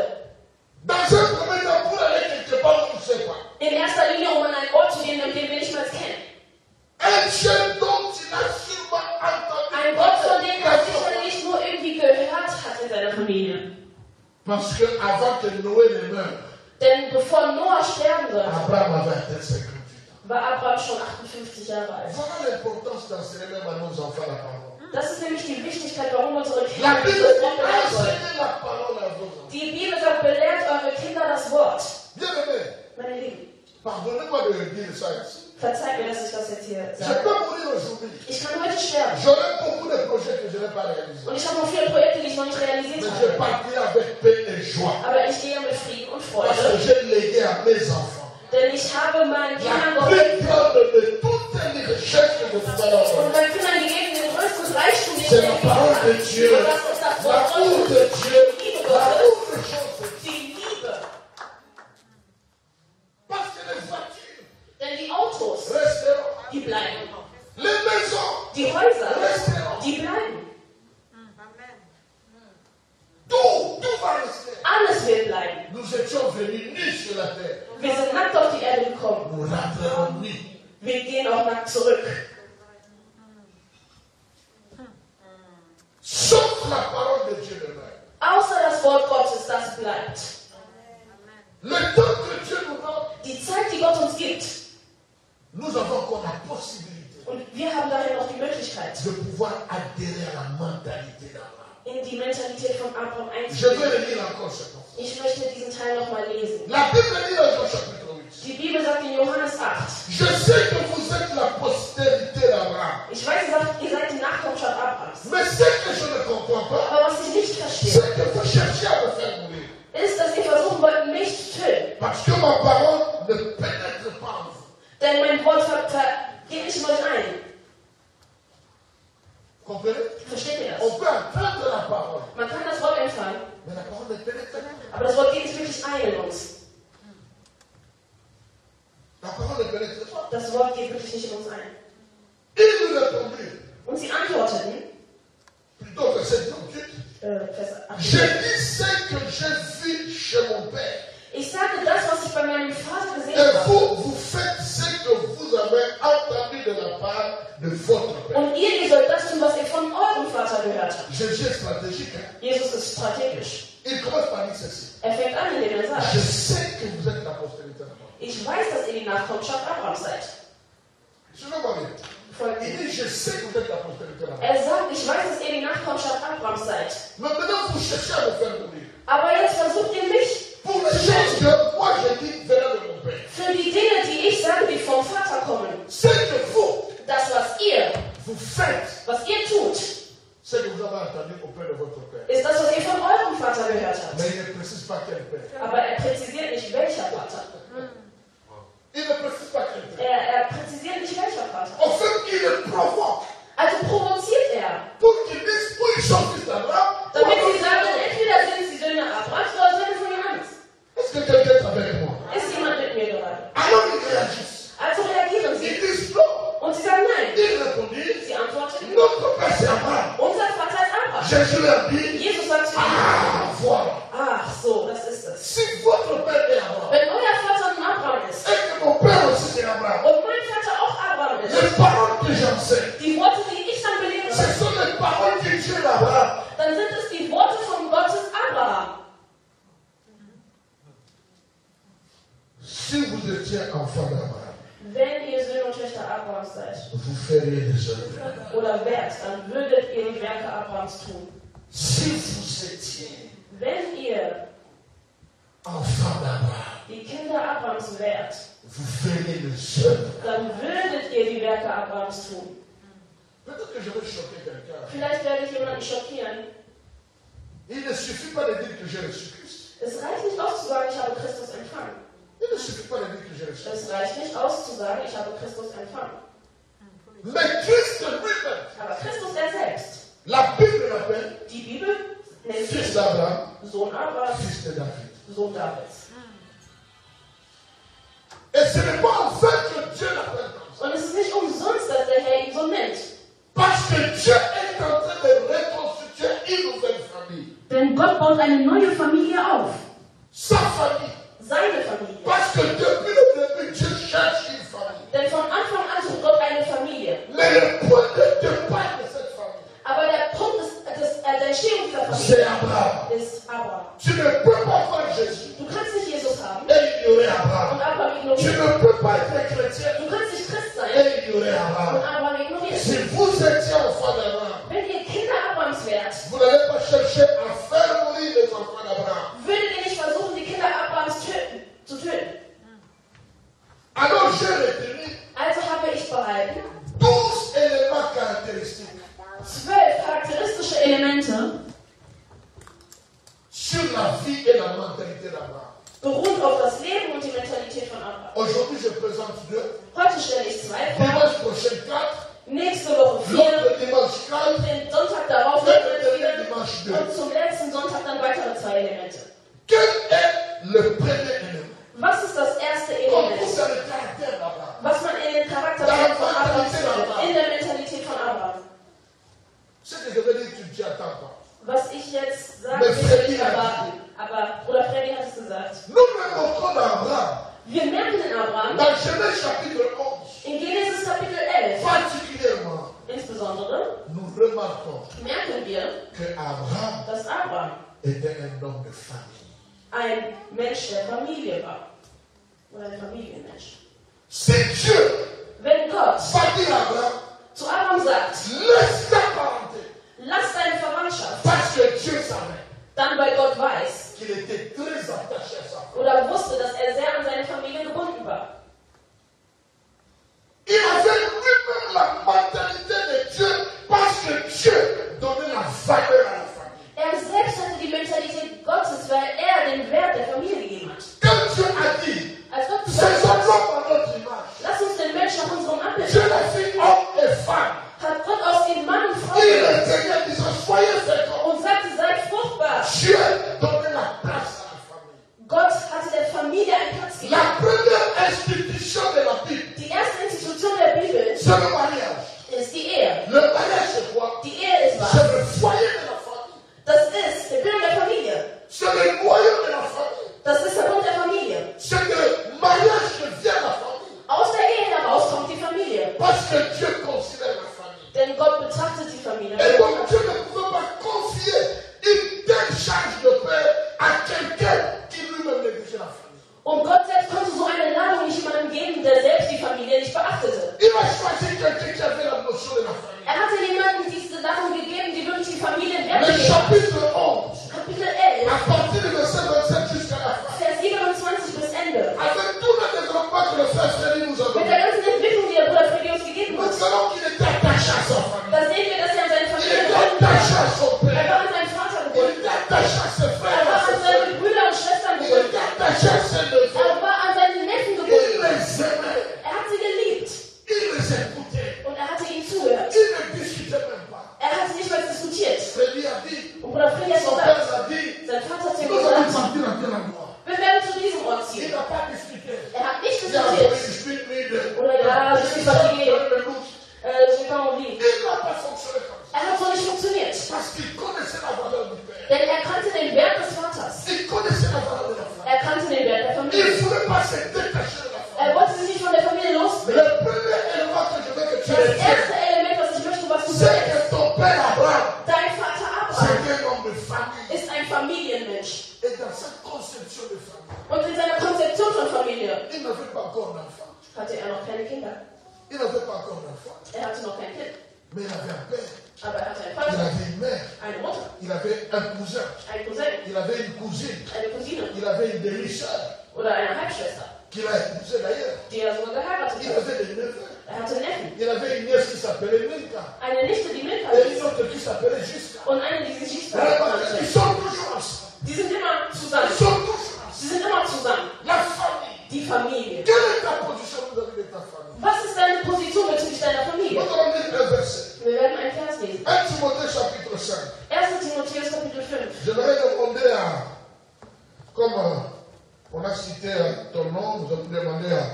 A: Dans un premier temps, pour aller quelque part, on ne sait pas.
B: In erster Linie, um an einen Ort zu gehen, den wir nicht mal kennen.
A: Un Dieu dont il a sûrement entendu
B: Ein Gott, von dem er
A: parler.
B: sicherlich nur irgendwie gehört hat in seiner Familie.
A: Parce que avant que Noé ne meure,
B: Denn bevor Noah sterben sollte,
A: Abraham avait atteint 58 ans.
B: war Abraham schon 58 Jahre alt.
A: Voilà l'importance d'enseigner même à nos enfants la parole.
B: Das ist nämlich die Wichtigkeit, warum unsere
A: La
B: Kinder
A: Bible
B: das
A: dit
B: Wort belehren sollen.
A: enseignez la parole à vos enfants.
B: Die Bibel sagt, belehrt eure Kinder das Wort.
A: Bien aimé,
B: Meine Lieben,
A: pardonnez-moi de dire ça ici.
B: verzeiht mir, dass ich das jetzt hier
A: Je
B: sage.
A: peux mourir aujourd'hui.
B: Ich kann heute sterben.
A: J'aurai beaucoup de projets que je n'ai pas réalisés.
B: Und ich habe noch viele Projekte, die ich noch nicht realisiert
A: Mais je
B: habe.
A: partirai avec paix et joie.
B: Aber ich gehe mit Frieden und
A: Parce que
B: Freude.
A: j'ai légué à mes enfants
B: Denn ich habe meinen Kindern
A: la
B: geholfen.
A: plus grande de toutes les richesses que je pouvais leur
B: Und
A: donner.
B: meinen Kindern gegeben den größten Reichtum, den ich
A: C'est la
B: gegeben
A: parole
B: habe.
A: de Dieu.
B: Und das ist das Wort
A: L'amour
B: Gottes.
A: de Dieu.
B: Die Liebe
A: L'amour
B: Gottes.
A: de choses.
B: Die Liebe.
A: Parce que les voitures
B: Denn die Autos,
A: resteront.
B: die bleiben.
A: Les maisons
B: Die Häuser,
A: resteront.
B: die bleiben.
A: Tout va rester.
B: Alles wird bleiben.
A: Nous étions venus nus sur la terre.
B: Wir sind nackt auf die Erde gekommen.
A: Nous rentrerons nus.
B: Wir gehen auch nackt zurück.
A: Sauf la parole de Dieu demeure.
B: Außer das Wort Gottes, das bleibt.
A: Le temps que Dieu nous donne,
B: Die Zeit, die Gott uns gibt.
A: nous avons encore la possibilité
B: Und wir haben daher noch die Möglichkeit,
A: de pouvoir adhérer à la mentalité d'Abraham.
B: in die Mentalität von Abraham
A: Je vais
B: einzugehen.
A: le lire encore ce passage.
B: Ich möchte diesen Teil nochmal lesen.
A: La Bible dit dans Jean chapitre 8.
B: Die Bibel sagt in Johannes 8.
A: Je sais que vous êtes la postérité d'Abraham.
B: Ich weiß, ihr seid die Nachkommenschaft Abrahams.
A: Mais ce que je ne comprends pas,
B: Aber was ich nicht verstehe,
A: c'est que vous cherchez à me faire mourir.
B: ist, dass ihr versuchen wollt, mich zu töten.
A: Parce que ma parole ne pénètre pas en vous.
B: Denn mein Wort geht nicht in euch ein.
A: Comprenez?
B: Versteht ihr das?
A: On peut entendre la parole,
B: Man kann das Wort empfangen,
A: mais la parole ne pénètre pas.
B: aber das Wort geht nicht wirklich ein in uns.
A: La parole ne pénètre pas.
B: Das Wort geht wirklich nicht in uns ein.
A: Ils lui répondirent,
B: Und sie antworteten,
A: plutôt verset 38,
B: Vers 8.
A: j'ai dit ce que j'ai vu chez mon père.
B: Ich sagte das, was ich bei meinem Vater gesehen
A: Et
B: habe.
A: vous faites ce que vous avez entendu de la part de votre père.
B: Und ihr sollt das tun, was ihr von eurem Vater gehört habt.
A: Jésus est stratégique. Hein?
B: Jesus ist strategisch.
A: Il commence par dire ceci.
B: Er fängt an, indem er sagt,
A: Je sais que vous êtes la postérité d'Abraham.
B: ich weiß, dass ihr die Nachkommenschaft Abrahams seid.
A: Suivez-moi bien.
B: Folgt
A: Il
B: mir.
A: dit, je sais que vous êtes la postérité d'Abraham.
B: Er sagt, ich weiß, dass ihr die Nachkommenschaft Abrahams seid.
A: Mais maintenant, vous cherchez à me faire mourir.
B: Aber jetzt versucht ihr mich,
A: Pour les choses que moi je dis venant de mon père.
B: für die Dinge, die ich sage, die vom Vater kommen,
A: Ce que vous,
B: das, was ihr tut,
A: ce que vous avez entendu auprès de votre père.
B: ist das, was ihr von eurem Vater gehört habt.
A: Mais il ne précise pas quel père.
B: Aber er präzisiert nicht, welcher Vater.
A: Il ne précise pas quel père.
B: Er präzisiert nicht, welcher Vater.
A: En fait, il le provoque
B: Also provoziert er,
A: pour qu'il dise où ils sont fils d'Abraham.
B: damit sie sagen, entweder sind sie Söhne Abrahams oder Söhne von
A: étiez enfants d'Abraham,
B: Wenn ihr Söhne und Töchter Abrahams seid
A: vous feriez des œuvres.
B: oder wärt, dann würdet ihr die Werke Abrahams tun.
A: Si vous étiez
B: Wenn ihr
A: enfants d'Abraham,
B: die Kinder Abrahams wärt,
A: vous feriez des œuvres.
B: dann würdet ihr die Werke Abrahams tun.
A: Peut-être que je vais choquer quelqu'un.
B: Vielleicht werde ich jemanden schockieren.
A: Il ne suffit pas de dire que j'ai reçu Christ.
B: Es reicht nicht aus zu sagen, ich habe Christus empfangen.
A: Il ne suffit pas de dire que j'ai reçu Christ.
B: Es reicht nicht aus zu sagen, ich habe Christus empfangen.
A: Mais Christ lui-même,
B: Aber Christus er selbst,
A: la Bible l'appelle
B: die Bibel nennt
A: fils
B: ihn
A: d'Abraham,
B: Sohn Abrahams,
A: fils de David.
B: Sohn Davids.
A: Et ce n'est pas en fait que Dieu l'appelle comme ça.
B: Und es ist nicht umsonst, dass der Herr ihn so nennt.
A: Parce que Dieu est en train de reconstituer une nouvelle famille.
E: Denn Gott baut eine neue Familie auf.
A: Sa famille.
B: Seine Familie.
A: Parce que depuis le début, Dieu cherche une famille.
B: Denn von Anfang an sucht Gott eine Familie.
A: Mais le point de départ de cette famille,
B: Aber der Punkt der Entstehung dieser
A: c'est
B: Familie
A: Abraham.
B: ist Abraham.
A: Tu ne peux pas voir Jésus
B: Du kannst nicht Jesus haben
A: et ignorer
B: und
A: Abraham.
B: Abraham
A: Tu
B: ignorieren.
A: ne peux pas être chrétien
B: Du kannst nicht Christ sein
A: et ignorer
B: und
A: Abraham.
B: Abraham ignorieren.
A: Si vous étiez enfant d'Abraham,
B: Wenn ihr Kinder Abrahams wärt,
A: vous n'allez pas chercher à faire mourir les enfants d'Abraham.
B: würdet ihr nicht versuchen, die Kinder Abrahams zu töten.
A: Alors j'ai retenu
B: Also habe ich behalten
A: 12 éléments caractéristiques
B: 12 charakteristische Elemente,
A: sur la vie et la mentalité d'Abraham.
B: beruht auf das Leben und die Mentalität von Abraham.
A: Aujourd'hui, je présente 2.
B: Heute stelle ich 2 vor,
A: Dimanche prochain, 4.
B: nächste Woche 4,
A: L'autre dimanche, 4.
B: den Sonntag darauf
A: Et le
B: nochmal
A: dernier
B: 4
A: dimanche, 2.
B: und zum letzten Sonntag dann weitere 2 Elemente.
A: Quel est le premier élément?
B: Was ist das erste
A: Comme
B: Element,
A: vous savez le caractère d'Abraham.
B: was man in den Charakter von Abraham findet, in der Mentalität von Abraham?
A: Ce que je veux dire, tu n'y attends pas.
B: Was ich jetzt sage,
A: Mais
B: will
A: Freddy
B: ich nicht
A: hat
B: erwarten. Aber Bruder Freddy hat es gesagt.
A: Nous remontons d'Abraham
B: Wir merken in Abraham,
A: dans Genèse chapitre 11,
B: in Genesis Kapitel 11,
A: particulièrement,
B: insbesondere,
A: nous remarquons
B: merken wir,
A: que Abraham
B: dass Abraham
A: était un homme de famille.
B: ein Mensch der Familie war. Oder ein Familienmensch.
A: C'est Dieu
B: Wenn Gott
A: va dire à Abraham,
B: zu Abraham sagt,
A: laisse ta parenté.
B: lass deine Verwandtschaft,
A: Parce que Dieu savait
B: dann weil Gott weiß
A: qu'il était très attaché à sa famille.
B: oder wusste, dass er sehr an seine Familie gebunden war.
A: Il avait lui-même la mentalité de Dieu parce que Dieu donnait la valeur à la famille.
B: Er selbst hatte die Mentalität Gottes, weil er den Wert der Familie gegeben hat.
A: Quand Dieu a dit,
B: Als Gott gesagt
A: faisons
B: hat,
A: l'homme à notre image,
B: lass uns den Menschen nach unserem Abbild
A: Dieu
B: machen,
A: a fait homme et femme.
B: hat Gott aus den Mann und Frau
A: Il
B: gemacht
A: était disant, soyez féconds.
B: und sagte, seid fruchtbar.
A: Dieu donnait la place à la famille.
B: Gott hatte der Familie einen Platz gegeben.
A: La première institution de la Bible,
B: Die erste Institution der Bibel
A: c'est le mariage.
B: ist die Ehe.
A: Le mariage, c'est quoi?
B: Die Ehe ist
A: C'est
B: was?
A: le foyer de la famille.
B: Das ist der Bund der Familie.
A: C'est le noyau de la famille.
B: Das ist der Bund der Familie.
A: C'est le mariage que vient la famille.
B: Aus der Ehe heraus kommt die Familie.
A: Parce que Dieu considère la famille.
B: Denn Gott betrachtet die Familie.
A: Et donc Dieu ne pouvait pas confier une telle charge de père à quelqu'un qui lui-même négligeait la famille.
B: Und Gott selbst konnte so eine Ladung nicht jemandem geben, der selbst die Familie nicht beachtete.
A: Il a choisi quelqu'un qui avait la notion de la famille.
B: Er hatte jemandem diese Ladung gegeben, die wirklich die Familie
A: Le
B: wertschätzt.
A: chapitre 11,
B: Kapitel 11,
A: à partir du verset 27 jusqu'à la fin,
B: Vers 27 bis Ende.
A: avec tout le développement que le frère Freddy nous a
B: Mit
A: donné,
B: der ganzen Entwicklung, die der Bruder Freddy uns gegeben
A: nous
B: hat,
A: verrons qu'il était attaché à sa famille.
B: da sehen wir, dass er an seine
A: Il
B: Familie
A: était
B: gebunden
A: attaché
B: war.
A: à son
B: Er
A: père.
B: war an seinen Vater
A: Il
B: gebunden.
A: était attaché à ses
B: Er
A: frères.
B: war
A: À ses
B: an
A: frères.
B: seine Brüder und Schwestern
A: Il
B: gebunden.
A: était attaché à ses neveux.
B: Er war an seinen Neffen
A: Il
B: gebunden.
A: les aimait.
B: Er hat sie geliebt.
A: Il les écoutait.
B: Und er hatte ihnen zugehört.
A: Il ne discutait même pas.
B: Er hat nicht mal diskutiert.
A: Freddy a dit,
B: Und Bruder Freddy hat
A: son
B: gesagt,
A: père a dit,
B: sein Vater hat ihm
A: nous
B: gesagt, Familienmensch.
A: Et dans sa conception de famille,
B: Und in seiner Konzeption von Familie
A: il n'avait pas encore d'enfant.
B: hatte er noch keine Kinder.
A: Il n'avait pas encore d'enfant.
B: Er hatte noch kein Kind.
A: Mais il avait un père.
B: Aber er hatte einen
A: Il
B: Vater,
A: avait une mère.
B: eine Mutter,
A: Il avait un cousin.
B: einen Cousin,
A: Il avait une cousine.
B: eine Cousine
A: Il avait une demi-sœur.
B: oder eine Halbschwester,
A: Qu'il a épousée d'ailleurs.
B: die er sogar geheiratet
A: Il
B: hat.
A: avait des neveux.
B: Er hatte Neffen,
A: Il avait une nièce qui s'appelait Milka.
B: eine Nichte, die Milka
A: Et une
B: hieß,
A: autre qui s'appelait Jiska.
B: und eine, die sich Gisela
A: Ils
B: nannte.
A: sont toujours ensemble.
B: Die sind immer
A: Ils
B: zusammen.
A: sont toujours ensemble.
B: Sie sind immer zusammen.
A: La famille.
B: Die Familie.
A: Quelle est ta position vis-à-vis de ta famille?
B: Was ist deine Position bezüglich deiner
A: Nous
B: Familie?
A: allons lire un verset.
B: Wir werden einen Vers lesen.
A: 1 Timothée chapitre 5.
B: 1. Timotheus Kapitel 5.
A: J'aimerais demander à, comme on a cité ton nom, nous allons demander à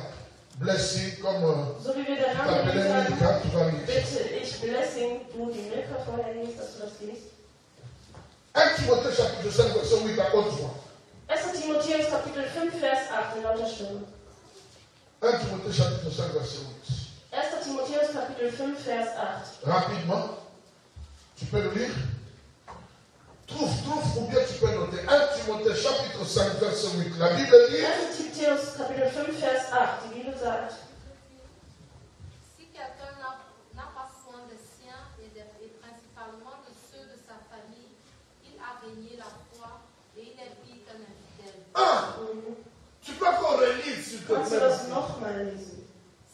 A: Blessing, comme
B: So wie wir den
A: tu
B: Namen
A: t'appelais
B: gesagt
A: Milka,
B: haben,
A: tu vas lire.
B: bitte ich Blessing, du die Milka vorher liest, dass du das liest.
A: 1 Timothée chapitre 5, verset 8 à haute voix.
B: 1. Timotheus Kapitel 5, Vers 8 in lauter Stimme.
A: 1 Timothée chapitre 5, verset 8.
B: 1. Timotheus Kapitel 5, Vers 8.
A: Rapidement, tu peux le lire. Trouve, ou bien tu peux noter. 1 Timothée chapitre 5, verset 8. La Bible dit
B: 1. Timotheus Kapitel 5, Vers 8. Die Bibel sagt,
F: Si quelqu'un n'a pas soin des siens et principalement de ceux de sa famille, il a régné la foi et il est pire qu'un infidèle.
A: Ah, tu peux encore relire s'il te
B: kannst du das
A: plaît.
B: nochmal lesen?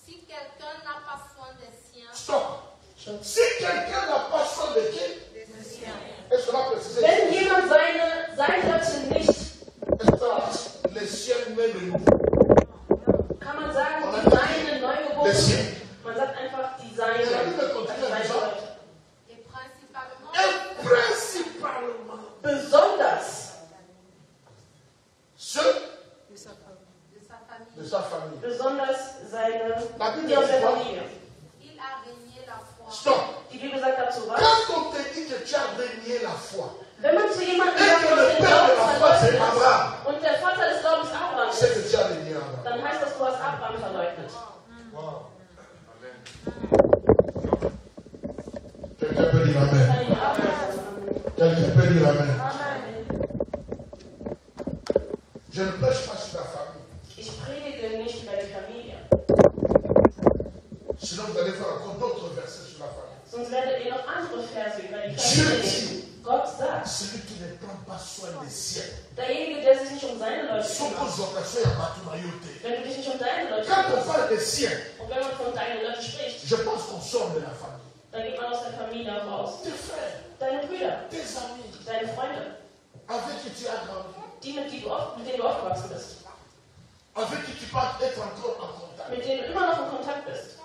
F: Si quelqu'un n'a pas soin des siens,
A: Stop. Si quelqu'un n'a pas soin de qui, est-ce qu'on a précisé?
B: Wenn jemand seine Leute nicht sorgt,
A: Les siens même de nous.
B: kann man sagen, die seine Neugeborenen.
A: Les siens.
B: Man sagt einfach, die seine
A: La Bible continue en disant,
B: Leute.
F: et principalement
A: et principalement,
B: Besonders,
A: ceux
F: de sa famille,
A: de sa famille.
B: besonders seine,
A: La Bible
B: die aus
A: dit
B: der
A: quoi?
B: Familie.
F: il a régné la foi.
A: Stop.
B: Die Bibel sagt dazu was?
A: Quand on te dit que tu as renié la foi,
B: Wenn man zu jemandem
A: Et
B: sagt,
A: que le
B: dass den
A: père de
B: Glauben
A: la foi, c'est
B: verleugnet
A: Abraham.
B: ist, und der Vater des Glaubens Abraham
A: c'est
B: ist,
A: que tu as renié Abraham.
B: dann heißt das, du hast Abraham verleugnet.
A: Wow. Quelqu'un peut dire Amen.
B: Kann ich Abraham sagen?
A: Quelqu'un peut dire Amen.
B: Amen.
A: Je ne prêche pas sur la famille.
B: Ich predige nicht über die Familie.
A: Sinon, vous allez faire encore d'autres versets sur la famille.
B: Sonst werdet ihr noch andere Verse über die
A: Dieu
B: Familie
A: dit,
B: lesen. Gott sagt,
A: celui qui ne prend pas soin des siens,
B: derjenige, der sich nicht um seine Leute
A: son
B: kümmert,
A: consultation est partout mailloté.
B: wenn du dich nicht um deine Leute
A: Quand on
B: kümmerst,
A: parle des siens,
B: und wenn man von deinen Leuten spricht,
A: je pense qu'on sort de la famille.
B: dann geht man aus der Familie raus.
A: Tes frères,
B: Deine Brüder,
A: tes amis,
B: deine Freunde,
A: avec qui tu as grandi,
B: mit denen du aufgewachsen bist,
A: avec qui tu peux être encore en contact.
B: mit denen du immer noch in Kontakt bist.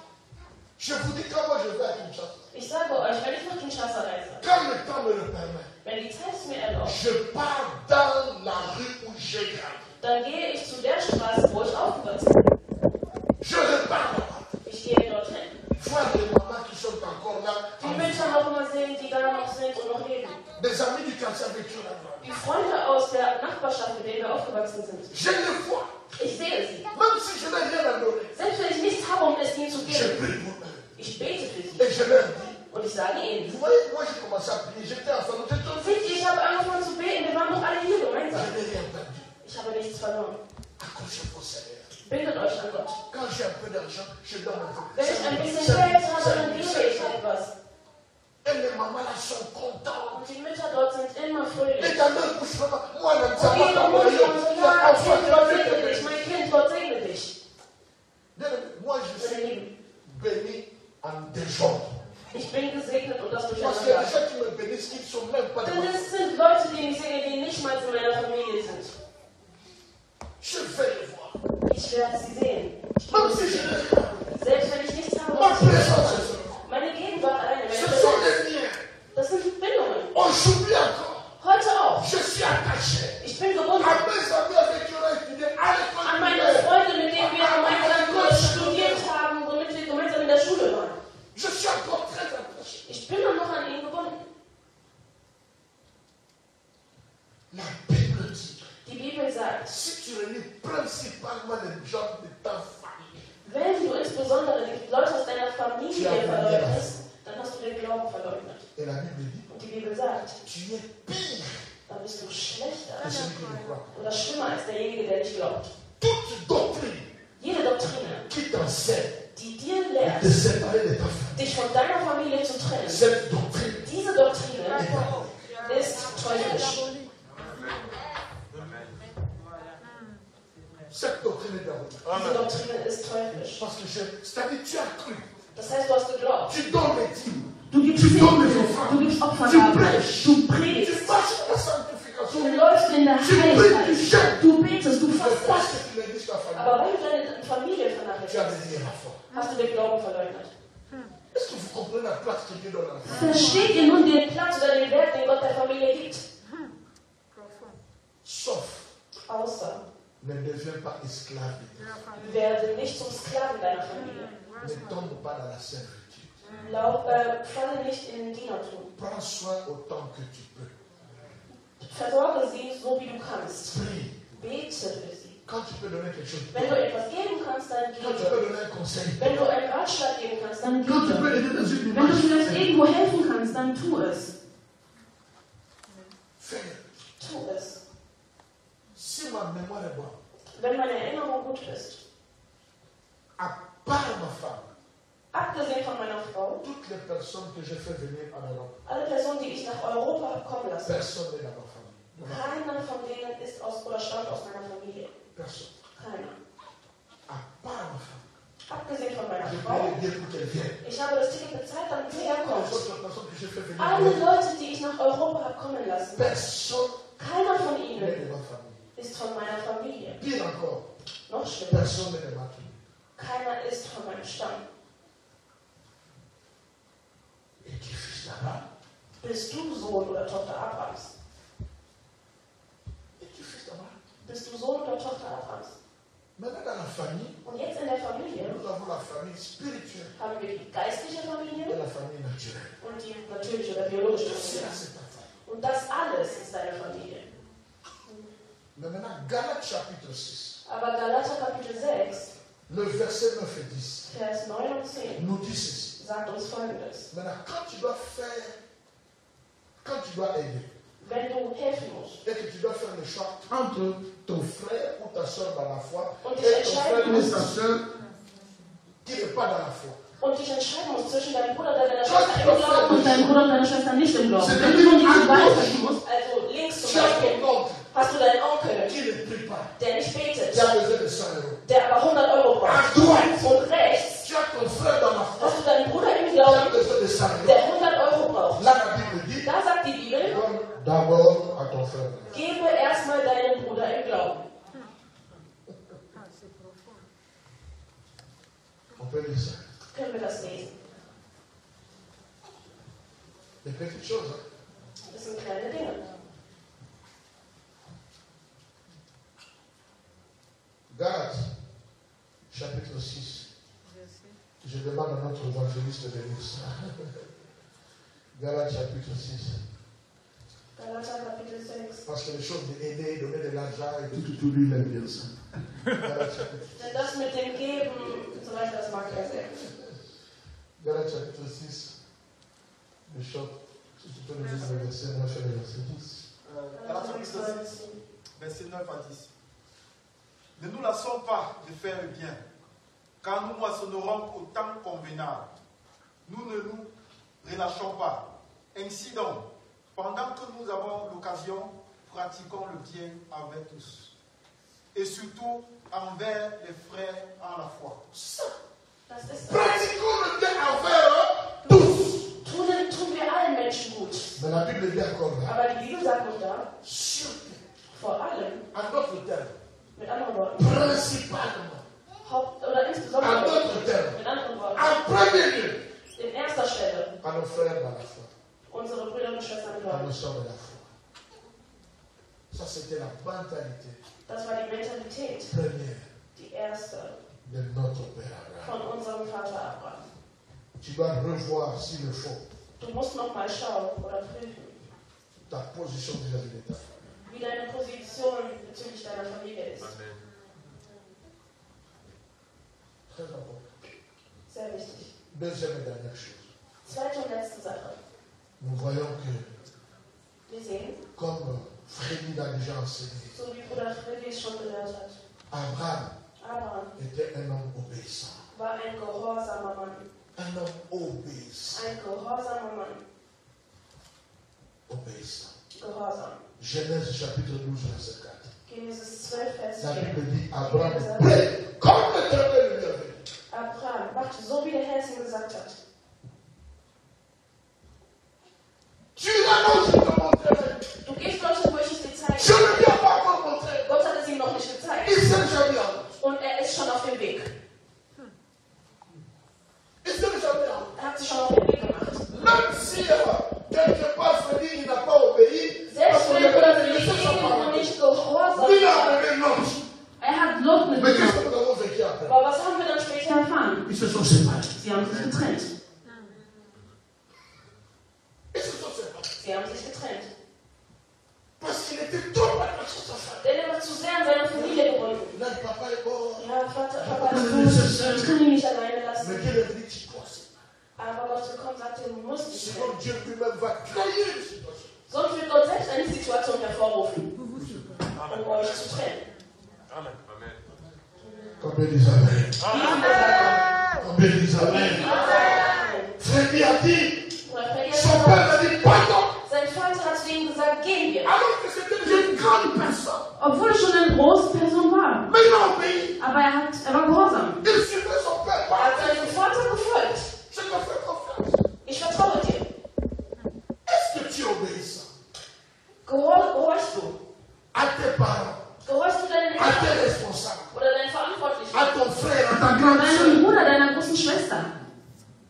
A: Je vous dis comment je vais à Kinshasa.
B: Ich sage euch, wenn ich nach Kinshasa reise,
A: Quand le temps me le permet,
B: wenn die Zeit es mir erlaubt,
A: je pars dans la rue où j'ai grandi.
B: dann gehe ich zu der Straße, wo ich aufgewachsen bin.
A: Je repars là-bas.
B: Ich gehe dorthin.
A: Voir les mamans qui sont encore là.
B: Die Mütter noch mal sehen, die da noch sind und noch leben.
A: Des amis du quartier avec qui on a grandi.
B: Die Freunde aus der Nachbarschaft, mit denen wir aufgewachsen sind.
A: Je les vois.
B: Ich sehe sie.
A: Même si je n'ai rien à donner.
B: Selbst wenn ich nichts habe, um es ihnen zu
A: Je
B: geben.
A: prie pour eux.
B: Ich bete für sie.
A: Et je leur dis.
B: Und ich sage ihnen,
A: Vous voyez, moi j'ai commencé à prier. J'étais enfant. J'étais tout
B: seht ihr, ich habe angefangen zu beten, wir waren doch alle hier
A: Je
B: gemeinsam.
A: n'ai rien perdu.
B: Ich habe nichts verloren.
A: Accrochez-vous au Seigneur.
B: Bindet euch an Gott.
A: Quand j'ai un peu d'argent, je donne un peu.
B: Wenn ich ein bisschen Geld habe, dann gebe ich etwas.
A: Et les mamans là sont contentes.
B: Und die Mütter dort sind immer
A: Et
B: fröhlich.
A: dans leur bouche, maman, moi, je ne
B: Und
A: sais
B: ihre
A: pas
B: Mutter
A: comment
B: so, ja,
A: enfant,
B: Kind,
A: tu
B: Gott
A: vas
B: segne dich,
A: bien.
B: mein Kind, Gott segne dich.
A: Moi, je
B: Meine
A: suis
B: Lieben,
A: béni en désordre.
B: ich bin gesegnet und das
A: Parce qu'il y a des
B: durcheinander.
A: gens qui me bénissent qui ne sont même pas de
B: Denn
A: moi.
B: es sind Leute, die mich sehen, die nicht mal in meiner Familie sind.
A: Je vais les voir.
B: Ich werde sie sehen.
A: Même si je n'ai rien.
B: Selbst wenn ich nichts habe,
A: Ma
B: was ich
A: présence
B: habe.
A: est seulement.
B: Meine Gegenwart alleine,
A: Ce
B: meine
A: sont
B: Präsenz,
A: des miens.
B: das sind Bindungen.
A: Aujourd'hui encore,
B: Heute auch.
A: je suis attaché
B: Ich bin gebunden
A: à mes amis avec qui on a étudié à l'école
B: an meine
A: primaire.
B: Freunde, mit denen wir gemeinsam studiert haben, womit wir gemeinsam in der Schule waren.
A: Je suis encore très attaché.
B: Ich bin dann noch an ihnen gebunden.
A: La Bible dit,
B: Die Bibel sagt,
A: si tu réunis principalement les gens de ta famille,
B: wenn du insbesondere die Leute aus deiner Familie verleugnest, dann hast du den Glauben verleugnet.
A: et la Bible dit,
B: Und die Bibel sagt,
A: tu es pire
B: dann bist du schlechter
A: que celui qui ne croit pas.
B: oder schlimmer als derjenige, der nicht glaubt.
A: Toute doctrine
B: Jede Doktrine,
A: qui t'enseigne
B: die dir
A: de
B: lehrt,
A: te séparer de ta famille,
B: dich von deiner Familie zu trennen,
A: cette doctrine
B: diese Doktrine
A: est
B: ist teuflisch.
A: Cette doctrine est diabolique.
B: Diese Doktrine ist teuflisch.
A: Parce que c'est-à-dire tu as cru,
B: Das heißt, du hast geglaubt.
A: tu donnes les dîmes,
E: Du gibst
A: tu donnes
E: Zehnten,
A: les offrandes,
E: du gibst
A: tu
E: Opfergaben,
A: prêches,
E: du
A: tu
E: predigst,
A: marches dans la
E: du
A: sanctification.
E: läufst in der
A: Tu pries, tu
E: Heiligkeit,
A: jeûnes.
E: du betest, du
A: Mais parce
E: fastest.
A: que tu négliges ta famille,
B: Aber weil du deine Familie
A: tu as
B: vernachlässigst,
A: dénié la foi.
B: hast du den Glauben verleugnet.
A: Est-ce que vous comprenez la place que Dieu donne à la famille?
E: Versteht ihr nun den
B: Platz oder den Wert, den Gott der Familie gibt.
A: Sauf,
B: Außer,
A: ne deviens pas esclave de ta famille.
B: werde nicht zum Sklaven deiner Familie.
A: Ne tombe pas dans la servitude.
B: Falle nicht in Dienertum.
A: Prends soin autant que tu peux.
B: Versorge sie so, wie du kannst.
A: Prie.
B: Bete für sie.
A: Quand tu peux donner quelque chose,
B: Wenn du etwas geben kannst, dann
A: quand tu
B: gebe.
A: peux donner un conseil,
B: Wenn du einen Ratschlag geben kannst, dann
E: Dann
A: quand tu peux
E: gib.
A: aider dans une
E: Wenn du vielleicht
A: démarche,
E: irgendwo helfen kannst, dann tu es.
A: fais-le.
B: tu es.
A: Si ma mémoire est bonne,
B: Wenn meine Erinnerung gut ist,
A: à part ma femme,
B: abgesehen von meiner Frau,
A: toutes les personnes que j'ai fait venir en Europe,
B: alle Personen, die ich nach Europa habe kommen lassen,
A: personne n'est dans ma famille.
B: keiner von denen ist aus oder stammt aus meiner Familie.
A: Personne.
B: Keiner.
A: À part ma femme.
B: Abgesehen von meiner
A: Je
B: Frau.
A: peux dire pour qu'elle vienne.
B: Ich habe das Ticket bezahlt, damit sie
A: Les
B: herkommt.
A: autres personnes que j'ai fait venir,
B: Alle Leute, die ich nach Europa habe kommen lassen,
A: personne
B: keiner von
A: n'est
B: ihnen
A: de ma famille.
B: ist von meiner Familie.
A: Pire encore,
B: Noch schlimmer,
A: personne n'est de ma famille.
B: keiner ist von meinem Stamm.
A: Et tu es fils d'Abraham.
B: Bist du Sohn oder Tochter Abrahams?
A: Et tu es fils d'Abraham.
B: Bist du Sohn oder Tochter Abrahams?
A: Maintenant, dans la famille,
B: Und jetzt in der Familie
A: nous avons la famille spirituelle
B: haben wir die geistliche
A: et
B: Familie
A: la famille naturelle.
B: und die natürliche oder biologische
A: C'est
B: Familie.
A: là, c'est ta famille.
B: Und das alles ist deine Familie.
A: Mais maintenant, Galates chapitre 6,
B: Aber Galater Kapitel 6,
A: le verset 9 et 10,
B: Vers 9 und 10
A: nous dit ceci.
B: sagt uns Folgendes.
A: Maintenant, quand tu dois faire, quand tu dois aider,
B: Wenn du helfen musst
A: et que tu dois faire le choix entre ton frère ou ta soeur dans la foi
B: und dich
A: et ton frère
B: entscheiden
A: ou
B: musst,
A: ta soeur qui n'est pas dans la foi.
B: und dich entscheiden musst zwischen deinem Bruder oder deiner
A: Toi,
B: Schwester
A: tu
B: im
A: dois
B: Glauben
E: Und dein Bruder und deine Schwester nicht im Glauben.
A: C'est
E: Wenn du nun diese
A: à
E: Wahl
A: gauche.
E: treffen musst,
B: Also links zum
A: Tu as
B: Beispiel
A: ton oncle
B: hast du deinen Onkel,
A: qui ne prie pas,
B: der nicht betet,
A: qui a besoin de 100 euros.
B: der aber 100 Euro
A: À
B: braucht.
A: droite,
B: Und rechts
A: tu as ton frère dans la foi
B: hast du deinen Bruder im
A: qui a
B: Glauben,
A: besoin de 100 euros.
B: der 100 Euro braucht.
A: Là, la Bible dit,
B: Da sagt die Bibel,
A: donne d'abord à ton frère.
B: gebe erstmal deinem Bruder im Glauben.
A: On peut lire ça.
B: Können wir das lesen?
A: Des petites choses. Hein?
B: Das sind kleine Dinge.
A: Galates, chapitre 6. Je demande à notre évangéliste de lire ça. Galates, chapitre 6.
B: Galater Kapitel 6.
A: Parce que les choses d'aider, donner de l'argent et tout, lui, il aime bien ça. Galates, chapitre 6.
B: Denn das mit dem Geben und so weiter, das mag er sehr.
A: Galates, chapitre 6. Bishop, si tu peux nous dire le verset 9 et le verset 10.
G: Galates chapitre 6, verset 9 à 10. Ne nous lassons pas de faire le bien, car nous moissonnerons au temps convenable. Nous ne nous relâchons pas. Ainsi donc, pendant que nous avons l'occasion, pratiquons le bien avec tous. Et surtout envers les frères en la foi.
B: Das ist
A: Pratiquons le bien envers tous.
B: tun wir allen Menschen gut.
A: Mais la Bible dit encore là,
B: Aber die Bibel sagt uns da,
A: surtout,
B: vor allem,
A: en d'autres termes,
B: mit anderen Worten,
A: principalement,
B: oder
A: en
B: insbesondere,
A: d'autres termes,
B: mit anderen Worten,
A: en premier lieu,
B: in erster Stelle,
A: à nos frères dans la foi,
B: unsere Brüder und Schwestern im
A: à nos
B: Glauben.
A: sœurs de la foi. Ça, c'était la mentalité
B: Das war die Mentalität,
A: première
B: die erste
A: de notre Père Abraham.
B: von unserem Vater Abraham.
A: Tu dois revoir s'il le faut
B: Du musst noch mal schauen oder prüfen,
A: ta position vis-à-vis de ta famille.
B: wie deine Position bezüglich deiner Familie ist.
A: Très important.
B: Sehr wichtig.
A: Deuxième et dernière chose.
B: Zweite und letzte Sache.
A: Nous voyons que,
B: Wir sehen,
A: comme Freddy l'a déjà enseigné.
B: So wie Bruder Freddy es schon gelehrt hat.
A: Abraham
B: Abraham
A: était un homme obéissant.
B: war ein gehorsamer Mann.
A: Un homme obéissant.
B: Ein gehorsamer Mann.
A: Obéissant.
B: Gehorsam.
A: Genèse chapitre 12, verset 4.
B: Genesis 12, Vers
A: La
B: 4.
A: Bible dit Abraham prie comme l'Éternel lui avait dit.
B: Abraham machte so, wie der Herr es ihm gesagt hat.
A: Tu iras là où je te montrerai.
B: Du gehst dorthin, wo ich es dir zeige.
A: Je ne lui ai pas encore montré.
B: Gott hat es ihm noch nicht gezeigt.
A: Il s'est déjà mis en route.
B: Und er ist schon auf dem Weg.
A: Il s'est déjà mis en route.
B: Er hat sich schon auf den Weg gemacht.
A: Même si quelque part Freddy il n'a pas obéi, parce
B: Selbst
A: qu'on
B: wenn
A: lui
B: Bruder
A: a laissé son
B: Freddy
A: parole.
B: nicht gehorsam
A: Il a
B: war,
A: amené Lot.
E: Er hat Lot
A: Mais qu'est-ce
E: mitgebracht.
A: que nous avons vécu après?
B: aber was haben wir dann später erfahren?
A: Ils se sont séparés.
E: Sie haben sich getrennt.
A: Ils se sont séparés.
B: Sie haben sich getrennt.
A: Parce qu'il était trop attaché à sa famille.
B: Denn er war zu sehr an seiner Familie gebunden.
A: Là, le papa est mort.
B: Ja, Papa ist tot. Ich kann ihn nicht alleine
A: Mais
B: lassen.
A: Dieu lui dit, tu dois séparer.
B: Aber Gott gekommen sagte, du musst dich
A: Sinon
B: trennen.
A: Dieu lui-même va créer une situation.
B: Sonst wird Gott selbst eine Situation hervorrufen, um euch zu trennen.
A: Combien disent Amen?
B: Wie viele sagen
A: Combien disent Amen?
B: Amen?
A: Freddy a dit,
B: Bruder Freddy hat
A: son
B: gesagt,
A: père a dit, pardon.
B: sein Vater hat zu ihm gesagt, gehen wir.
A: Alors que c'était déjà une grande personne.
E: Obwohl er schon eine große Person war.
A: Mais il a obéi.
E: Aber er war gehorsam.
A: Il suivait son père.
B: Er hat seinem Vater gefolgt.
A: Je te fais confiance.
B: Ich vertraue dir.
A: Est-ce que tu es obéissant
B: Gehorchst du?
A: à tes parents,
B: Gehorchst du deinen
A: à tes
B: Eltern
A: responsables,
B: oder deinen Verantwortlichen?
A: à ton frère, à ta grande
E: Deinem
A: soeur?
E: Bruder, deiner großen Schwester.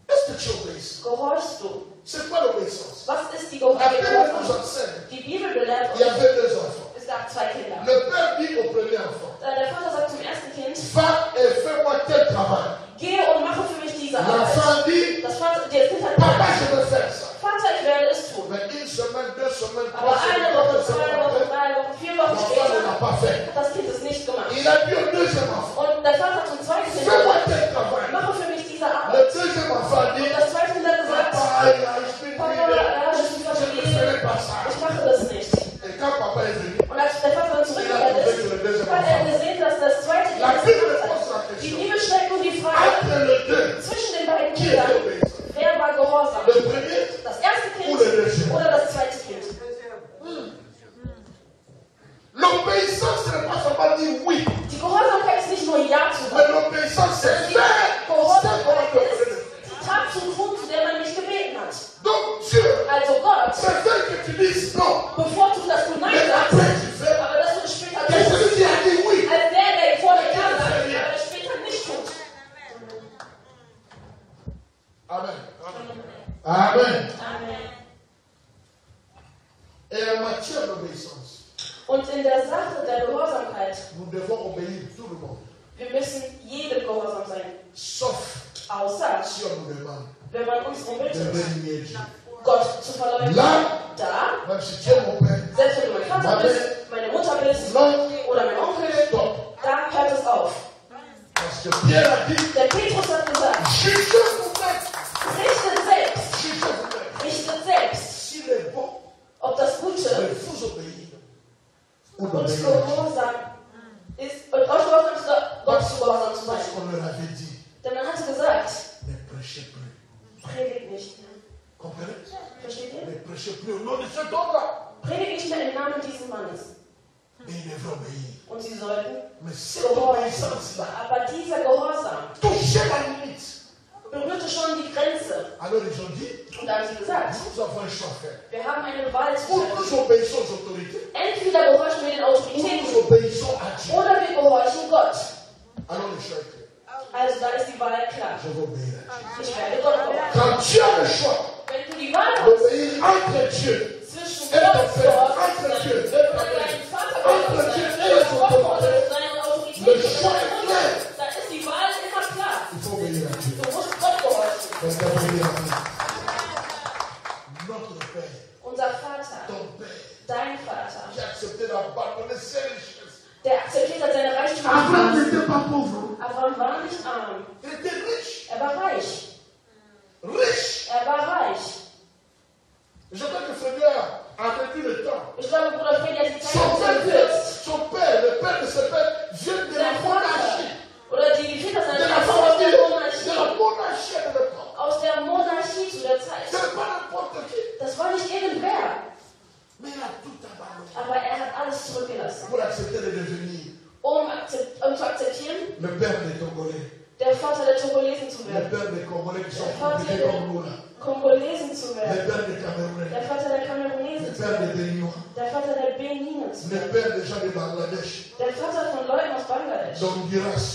A: Est-ce que tu es obéissant?
B: Gehorchst du?
A: C'est quoi l'obéissance?
B: Was ist die
A: La Bible nous
B: Gehorsam?
A: enseigne.
B: Die Bibel belehrt
A: Il y
B: uns,
A: avait deux enfants.
B: es gab zwei Kinder.
A: Le père dit au premier enfant,
B: Der Vater sagt zum ersten Kind,
A: va et fais-moi tel travail.
B: gehe und mache für mich diese Arbeit.
A: L'enfant dit,
B: Das Kind hat
A: papa,
B: gesagt,
A: je veux faire ça.
B: Vater, ich werde es tun.
A: Mais une semaine, 2 semaines, 3
B: Aber eine Woche,
A: semaines,
B: 2 Wochen, 3 Wochen, 4 Wochen
A: l'enfant ne l'a
B: später
A: pas fait.
B: hat das Kind es nicht gemacht.
A: Il a dit au deuxième enfant,
B: Und der Vater hat zum zweiten Kind
A: fais-moi
B: gesagt,
A: tel travail.
B: mache für mich diese
A: Le
B: Arbeit.
A: deuxième enfant dit,
B: Und das zweite Kind hat gesagt,
A: papa, ich bin
B: Papa,
A: privé.
B: ja, ich bin
A: Je ne
B: verliebt,
A: ferai pas ça.
B: ich mache das nicht.
A: Et quand papa est venu,
B: Und als der Vater dann zurückgekehrt ist, hat er gesehen, dass das zweite Kind
A: la
B: es
A: Bible
B: gemacht
A: pose la
B: hat. Die
A: question.
B: Bibel stellt nun die Frage,
A: Entre les deux,
B: zwischen den beiden
A: qui est
B: Kindern,
A: obéissant?
B: wer war gehorsam?
A: Le premier
B: Das erste Kind
A: ou le deuxième?
B: oder das zweite Kind?
A: L'obéissance, ce n'est pas seulement dire oui,
B: Die Gehorsamkeit ist nicht nur Ja zu
A: mais
B: sagen.
A: l'obéissance, c'est
B: Die
A: faire ce qu'on
B: Gehorsamkeit
A: te
B: ist,
A: fait.
B: die Tat zu tun, zu der man mich gebeten hat.
A: Donc Dieu,
B: Also Gott
A: c'est fait que tu dises non.
B: bevorzugt, dass du Nein
A: Mais
B: sagst,
A: après tu fais,
B: aber dass du es später
A: que
B: tust.
A: celui qui a dit oui.
B: Als der vor der Ja sagt, aber es später nicht tut.
A: Amen. Amen.
B: Amen.
A: Et en matière d'obéissance,
B: Und in der Sache der Gehorsamkeit,
A: nous devons obéir tout le monde.
B: wir müssen jedem gehorsam sein.
A: Sauf
B: Außer,
A: si on nous demande
B: wenn man uns darum
A: de
B: bittet,
A: renier Dieu.
B: Gott zu verleugnen.
A: Là,
B: Da,
A: même si tu es mon père,
B: selbst wenn du mein Vater bist, meine Mutter bist
A: non,
B: oder mein Onkel,
A: stop.
B: da hört es auf.
A: Parce que Pierre a dit,
B: Der Petrus hat gesagt,
A: jugez vous-même,
B: richtet selbst,
A: jugez vous-même.
B: richtet selbst,
A: S'il est bon,
B: ob das Gute
A: de vous obéir ou
B: und
A: d'obéir à Dieu.
B: gehorsam ist, und euch gehorsam zu, Gott zu gehorsam zu sein.
A: Parce qu'on leur avait dit,
B: Denn man hatte gesagt,
A: ne prêchez plus.
B: predigt nicht mehr.
A: Comprenez?
B: Versteht ihr?
A: Ne prêchez plus au nom de cet homme-là.
B: Predigt nicht mehr im Namen dieses Mannes.
A: Et il devrait obéir.
B: Und sie sollten
A: Mais cette
B: gehorchen.
A: obéissance-là
B: Aber dieser Gehorsam
A: touchait la limite.
B: berührte schon die Grenze.
A: Alors ils ont dit,
B: Und da haben sie gesagt,
A: nous avons un choix à faire.
B: wir haben eine Wahl zu
A: Ou
B: treffen.
A: nous obéissons aux autorités,
B: Entweder gehorchen wir den
A: ou
B: Autoritäten
A: nous obéissons à Dieu.
B: oder wir gehorchen Gott.
A: Alors le choix est clair.
B: Also da ist die Wahl klar.
A: Je vais obéir à Dieu.
B: Ich werde Gott gehorchen.
A: Quand tu as le choix
B: Wenn du die Wahl hast
A: d'obéir entre Dieu
B: zwischen
A: et ton
B: Gott
A: Père,
B: gehorchen
A: entre
B: zu
A: Dieu
B: sein
A: et ta
B: oder
A: mère,
B: deinem Vater gehorchen zu sein oder Gott gehorchen zu sein und Autoritäten
A: Le
B: zu
A: choix
B: sein,
A: est clair.
B: dann ist die Wahl immer klar.
A: Il faut obéir à Dieu.
B: Du musst Gott gehorchen.
A: Donc obéir à Dieu. Notre Père,
B: Unser Vater,
A: ton Père,
B: dein Vater,
A: qui a accepté d'abandonner ses richesses.
B: der akzeptiert hat seine Reichtümer.
A: Abraham n'était pas pauvre.
B: Abraham war nicht arm.
A: Il était riche.
B: Er war reich.
A: Riche.
B: Er war reich.
A: Je crois que le Seigneur a vécu le temps.
B: Ich glaube, Bruder Freddy hat die
A: accepter de devenir
B: zu akzeptieren,
A: le père des Togolais.
B: der Vater der Togolesen zu
A: Le
B: werden,
A: père des Congolais qui sont
B: der Vater
A: compliqués
B: der
A: comme nous là.
B: Kongolesen zu
A: Le
B: werden,
A: père des Camerounais.
B: der Vater der
A: Le
B: Kamerunesen zu
A: père des
B: werden,
A: Béninois.
B: der Vater der Beninen zu
A: Le
B: werden,
A: père des gens de Bangladesh.
B: der Vater von Leuten aus Bangladesch,
A: d'Honduras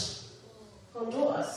B: Honduras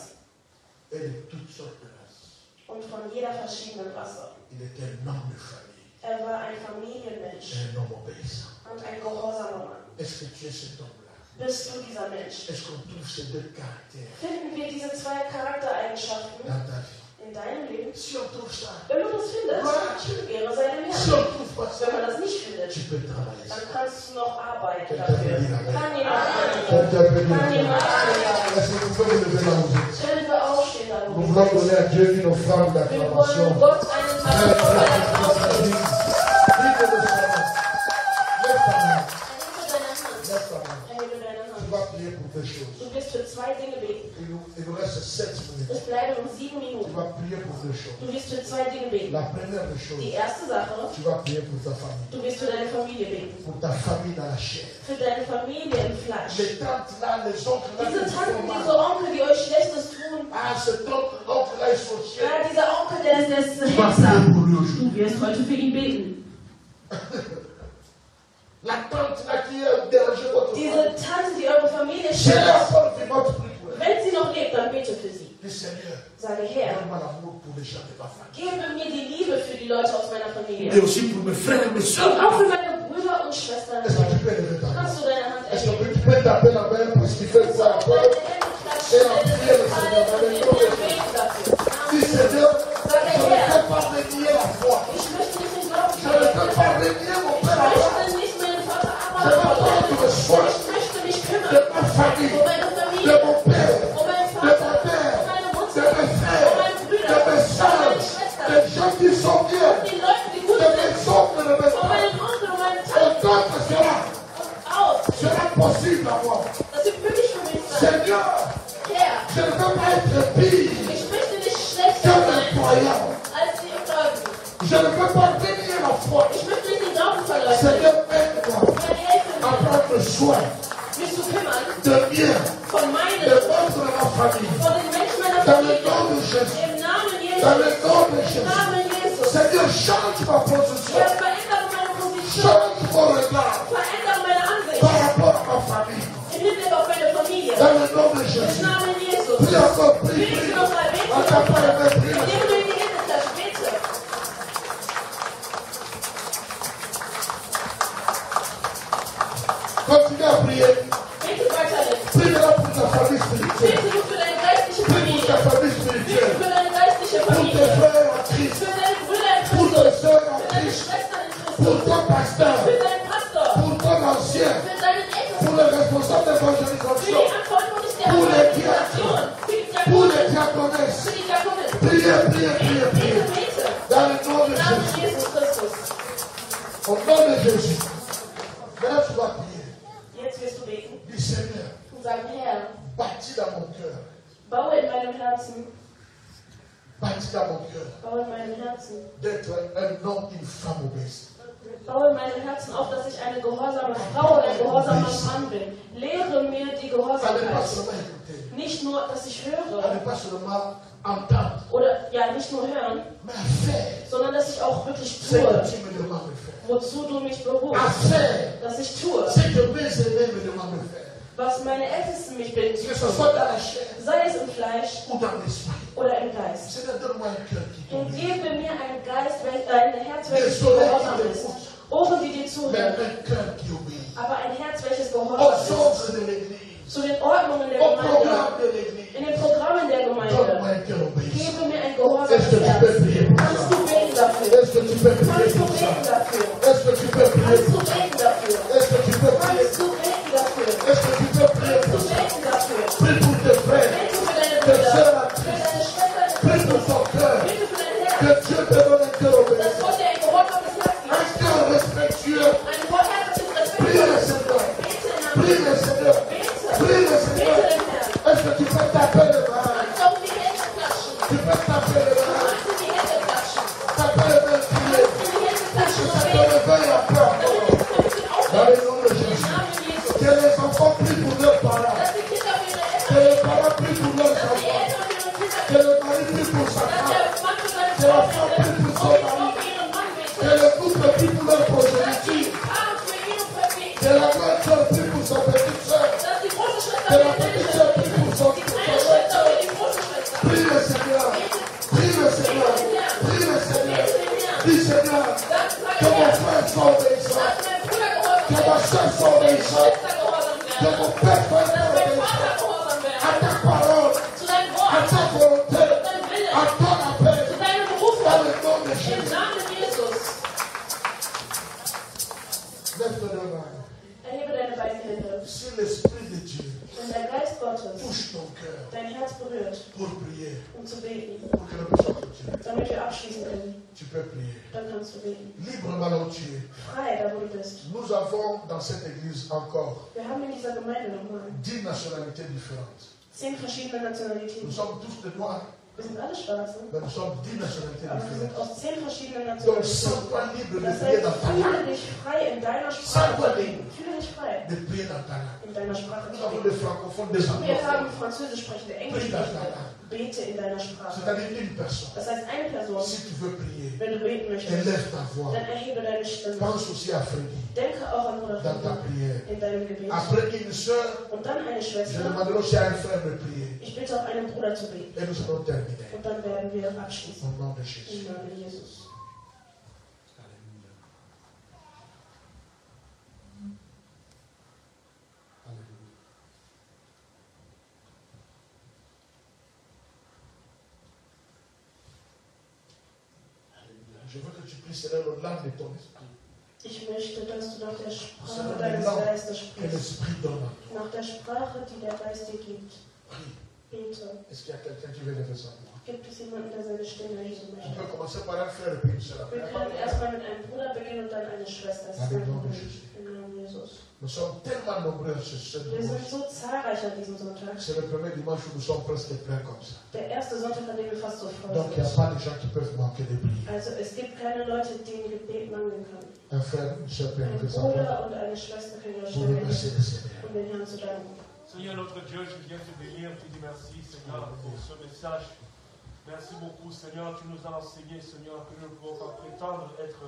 A: et de toutes sortes de races.
B: und von jeder verschiedenen Rasse.
A: Il était un homme de famille,
B: Er war ein Familienmensch
A: un homme obéissant.
B: und ein gehorsamer Mann.
A: Est-ce que tu es cet homme-là?
B: Bist du dieser Mensch?
A: Est-ce qu'on trouve ces deux caractères
B: Finden wir diese zwei Charaktereigenschaften
A: dans ta vie?
B: in deinem Leben?
A: Si on trouve ça,
B: Wenn du das findest, Ehre sei dem
A: si
B: Herrn.
A: on trouve pas ça,
B: Wenn man das nicht findet,
A: tu peux travailler ça.
B: dann kannst du noch arbeiten
A: Quelqu'un
B: dafür.
A: peut dire Amen.
B: Kann jemand Amen
A: Quelqu'un
B: sagen?
A: peut dire
B: Kann
A: Amen.
B: jemand Amen sagen?
A: Est-ce que vous pouvez vous lever là où vous êtes?
B: Können wir aufstehen, da wo
A: Nous
B: wir
A: voulons
B: sind?
A: donner à Dieu une offrande
B: Wir
A: d'acclamation.
B: wollen Gott einen Applaus
A: Vive
B: aufgeben.
A: le Seigneur. Lève ta main.
B: Erhebe deine Hand.
A: Lève ta main.
B: Erhebe deine
A: Tu
B: Hand.
A: vas prier pour deux choses.
B: Du wirst für zwei Dinge beten.
A: Il nous reste 7 minutes.
B: Es bleiben noch 7
A: Tu
B: Minuten.
A: vas prier pour deux choses.
B: Du wirst für zwei Dinge beten.
A: La première des
B: Die
A: choses,
B: erste Sache,
A: tu vas prier pour ta famille.
B: du wirst für deine Familie beten.
A: Pour ta famille dans la chair.
B: Für deine Familie im Fleisch.
A: Les tantes là, les oncles là,
B: Diese
A: qui
B: Tanten,
A: font
B: diese
A: mal.
B: Onkel, die euch Schlechtes tun.
A: Ah, cet oncle là, ils sont
B: Ja,
A: chiens.
B: dieser Onkel, der ist
A: Tu vas prier
B: Hexer.
A: pour lui aujourd'hui.
E: Du wirst heute für ihn beten.
A: La tante là qui a dérangé votre
B: Diese
A: famille.
B: Tante, die eure Familie
A: Si elle est
B: stört.
A: encore vivante, prie pour elle.
B: Wenn sie noch lebt, dann bete für sie.
A: Dis Seigneur,
B: Sage, Herr,
A: donne-moi l'amour pour les gens de ma famille.
B: gebe mir die Liebe für die Leute aus meiner
A: Et
B: Familie.
A: aussi pour mes frères et mes
B: Und
A: soeurs.
B: auch für meine Brüder und Schwestern.
A: Est-ce que tu peux lever ta main?
B: Kannst du deine Hand
A: Est-ce que
B: erheben?
A: tu peux taper la main pour ce qui fait ça encore?
B: Deine Hände klatschen, deine Hände fallen und wir beten dafür.
A: Dis Seigneur, je ne peux pas renier la foi.
B: Ich möchte nicht den Glauben
A: Je ne peux
B: verlieren.
A: pas renier mon
B: Ich
A: père Abraham.
B: möchte nicht meinen Vater
A: Je veux
B: Abraham verlieren.
A: prendre soin
B: Ich möchte mich
A: de
B: kümmern
A: ma famille,
B: um meine
A: de
B: Familie,
A: mon père,
B: um meinen
A: de
B: Vater,
A: mon père,
B: um meine
A: de
B: Mutter,
A: mes
B: um
A: frères,
B: meine Brüder,
A: de mes
B: um
A: soeurs,
B: meine Schwestern,
A: des gens qui sont bien,
B: die Leute, die gut
A: de
B: sind,
A: mes oncles, de mes
B: um
A: frères.
B: meinen Onkel, um meine
A: Autant
B: Tante
A: que cela
B: und auch,
A: sera possible à moi.
B: dass sie wirklich für mich sein.
A: Seigneur,
B: Herr,
A: je ne veux pas être pire
B: ich möchte nicht
A: que
B: schlechter
A: les
B: sein
A: croyants.
B: als die Gläubigen.
A: Je ne veux pas renier la foi.
B: Ich möchte nicht den Glauben verleugnen.
A: Seigneur, aide-moi
B: Herr, helfe
A: à
B: mir,
A: prendre soin
B: mich zu kümmern
A: de bien,
B: von
A: des
B: meinen,
A: membres de ma famille.
B: von den Menschen meiner
A: Dans le
B: Familie.
A: nom de Jésus.
B: Im Namen
A: Dans le
B: Jesus.
A: nom de
B: Im
A: Jésus.
B: Namen Jesus.
A: Seigneur, change ma position.
B: Herr, verändere meine Position.
A: Change mon regard
B: Verändere meine Ansicht.
A: par rapport à ma famille.
B: Im Hinblick auf meine Familie.
A: Dans le nom de
B: Im
A: Jésus.
B: Namen Jesus.
A: Prie encore, prie,
B: Bete
A: prie.
B: nochmal, bete
A: À ta
B: nochmal.
A: part, prie.
B: Indem du in die Hände klatschst, bete.
A: Continue à prier.
B: Bete weiterhin.
A: Prie maintenant pour ta famille spirituelle.
B: Bete nur für deine geistliche
A: Prie pour
B: Familie.
A: ta famille
B: Bete
A: spirituelle.
B: für deine geistliche
A: Pour tes
B: Familie.
A: frères en Christ.
B: Für deine Brüder in
A: Pour
B: Christus.
A: tes soeurs en
B: Für deine
A: Christ.
B: Schwestern in
A: Pour
B: Christus.
A: ton pasteur.
B: Für deinen Pastor.
A: Pour ton ancien.
B: Für deinen Enkel.
A: Pour les responsables
B: Für
A: d'évangélisation.
B: die Verantwortlichen der
A: Pour les
B: Organisation. Für die
A: Pour
B: Diakonen.
A: les diaconesses.
B: Für die Diakonen.
A: Priez, priez, priez, priez.
B: Bete, bete.
A: Dans le nom de
B: Im Namen
A: Jésus.
B: Jesus Christus.
A: Au nom de Jésus. Maintenant, tu vas prier.
B: Jetzt wirst du beten
A: Dis Seigneur,
B: und sagen, Herr,
A: bâtis dans mon cœur.
B: baue in meinem Herzen,
A: Bâtis dans mon cœur.
B: baue in meinem Herzen,
A: D'être un homme, une femme obéissante.
B: baue in meinem Herzen auf, dass ich eine gehorsame Frau oder ein gehorsamer Mann bin. Lehre mir die
A: Ça n'est pas
B: Gehorsamkeit.
A: seulement écouter.
B: Nicht nur, dass ich
A: Ça
B: höre
A: n'est pas seulement entendre.
B: oder ja, nicht nur hören,
A: Mais à faire.
B: sondern dass ich auch wirklich
A: Ce que
B: tue,
A: tu me demandes de faire.
B: wozu du mich berufst.
A: À faire.
B: Dass ich tue,
A: Ce que mes aînés me demandent de faire.
B: was meine Ältesten mich bitten zu
A: Que ce
B: tun.
A: soit dans la chair
B: Sei es im Fleisch
A: ou dans l'esprit.
B: oder im Geist.
A: Seigneur, donne-moi un cœur qui
B: Und
A: t'obéit.
B: gebe mir ein Herz, welches dir gehorsam ist. Ohren, die dir
A: Mais
B: zuhören.
A: un cœur qui obéit.
B: Aber ein Herz, welches
A: Aux
B: gehorsam ist.
A: ordres de l'Église.
B: Zu den Ordnungen der
A: Au
B: Gemeinde.
A: programme de l'Église.
B: In den Programmen der
A: Donne-moi
B: Gemeinde.
A: un cœur obéissant.
B: Gebe mir ein
A: Est-ce que
B: gehorsames
A: tu peux
B: Herz.
A: prier pour
B: Kannst
A: ça?
B: du beten dafür?
A: Est-ce que tu peux prier
B: Kannst du
A: pour ça?
B: beten dafür?
A: Est-ce que tu peux prier
B: Kannst du
A: pour ça?
B: beten dafür?
A: Est-ce que tu peux prier?
B: Kannst du beten dafür?
A: Est-ce que tu peux prier
B: Kannst
A: pour
B: du
A: ça?
B: beten dafür?
A: Prie pour tes frères.
B: Bete für deine
A: Tes
B: Brüder.
A: sœurs en
B: Für
A: Christ.
B: deine Schwestern in
A: Prie pour
B: Christus.
A: ton cœur.
B: Bete für dein
A: Que
B: Herz.
A: Dieu te donne un cœur
B: Dass
A: obéissant.
B: Gott dir ein gehorsames Herz gibt.
A: Un cœur respectueux.
B: Ein herzliches
A: Prie le
B: Respekt.
A: Seigneur.
B: Bete in
A: Prie le Seigneur.
B: Bete.
A: Prie le
B: Bete
A: Seigneur.
B: dem Herrn.
A: Est-ce que tu peux taper les mains?
B: Kannst du auf die Hände klatschen.
A: Tu peux taper les mains.
B: Kannst du die Hände klatschen.
A: Taper les mains, prier.
B: Kannst du die Hände klatschen
A: Que
B: und
A: ça te
B: beten.
A: réveille encore.
B: Damit es ein bisschen
A: Dans le
B: aufwärts.
A: nom de
B: Im
A: Jésus.
B: Namen Jesus.
A: Que les sa petite sœur.
B: Dass die große Schwester
A: Que la
B: für die
A: petite
B: kleine
A: sœur prie pour son
B: die kleine Schwester für die große Schwester.
A: Prie le Seigneur. Prie le Seigneur. Prie le Seigneur. Dis Seigneur, que mon frère soit obéissant.
B: Dass mein Bruder gehorsam
A: Que ma soeur soit
B: wird,
A: obéissante.
B: Schwester gehorsam
A: Que
B: werden,
A: mon père soit
B: dass mein
A: obéissant.
B: Vater gehorsam
A: À
B: wird,
A: ta parole,
B: zu deinem
A: à
B: Wort,
A: ta volonté,
B: zu deinem Willen,
A: à ton appel.
B: zu deinem
A: Dans
B: Berufung,
A: le nom de
B: im
A: Jésus.
B: Namen Jesus.
A: Lève ton main.
B: Erhebe deine beiden Hände.
A: Si l'Esprit de Dieu
B: Wenn der Geist Gottes
A: touche ton cœur
B: dein Herz berührt,
A: pour prier,
B: um zu beten,
A: pour que nous puissions continuer,
B: damit wir abschließen können,
A: tu peux prier.
B: dann kannst du beten.
A: Librement là où tu es.
B: Frei, da wo du bist.
A: Nous avons dans cette église encore
B: Wir haben in dieser Gemeinde nochmal
A: 10 nationalités différentes.
B: 10 verschiedene
A: Nous
B: Nationalitäten.
A: sommes tous des Noirs,
B: Wir sind alle schwarz, ne?
A: mais nous sommes 10 nationalités
B: Aber wir sind
A: différentes.
B: aus 10 verschiedenen
A: Donc,
B: Nationalitäten.
A: sens-toi libre de
B: Das
A: prier
B: heißt,
A: dans ta langue.
B: fühle dich frei in deiner Sprache
A: Sens-toi
B: zu beten.
A: libre
B: Fühle dich frei
A: de prier dans ta langue.
B: in deiner Sprache
A: Nous
B: zu
A: avons
B: beten.
A: des francophones, des
B: Wir
A: anglophones.
B: haben Französisch sprechende, Englisch sprechende. Bete in deiner Sprache.
A: C'est-à-dire une personne.
B: Das heißt, eine Person,
A: Si tu veux prier,
B: wenn du beten möchtest,
A: élève ta voix.
B: dann erhebe deine Stimme.
A: Pense aussi à Freddy
B: Denke auch an Bruder
A: dans ta
B: Freddy
A: prière.
B: in deinem Gebet.
A: Après une soeur,
B: Und dann eine
A: je
B: Schwester.
A: demanderai aussi à un frère de prier.
B: Ich bitte auch einen Bruder zu beten.
A: Et nous allons terminer.
B: Und dann werden wir abschließen.
A: Au nom de Jésus.
B: Im Namen Jesus.
A: Alléluia. Alléluia. Je veux que tu pries selon le langue de ton esprit.
B: Ich möchte, dass du nach der Sprache
A: Selon les
B: deines
A: langues
B: Geistes
A: que
B: sprichst.
A: l'esprit donne à toi.
B: Nach der Sprache, die der Geist dir gibt.
A: Prie.
B: Bete.
A: Est-ce qu'il y a quelqu'un qui veut lever sa voix?
B: Gibt es jemanden, der seine Stimme erheben
A: On
B: möchte?
A: peut commencer par un frère et puis une sœur.
B: Wir können erstmal mit einem Bruder beginnen und dann eine Schwester. Das ist
A: Amen.
B: mein Problem. Im Namen Jesus.
A: Nous sommes tellement nombreux ce
B: Wir sind
A: dimanche.
B: so zahlreich an diesem Sonntag.
A: C'est le premier dimanche où nous sommes presque pleins comme ça.
B: Der erste Sonntag, an dem wir fast so voll
A: Donc il n'y a
B: sind.
A: pas de gens qui peuvent manquer de prier.
B: Also es gibt keine Leute, denen Gebet mangeln kann.
A: Un frère, une sœur peut
B: Ein
A: lever sa voix
B: Bruder und eine Schwester können ihre
A: pour
B: Stimme
A: remercier
B: erheben,
A: le Seigneur.
B: um den Herrn zu danken.
H: Seigneur notre Dieu, je viens te bénir, te dire merci Seigneur pour ce message. Merci beaucoup Seigneur, tu nous as enseigné Seigneur que nous ne pouvons pas prétendre être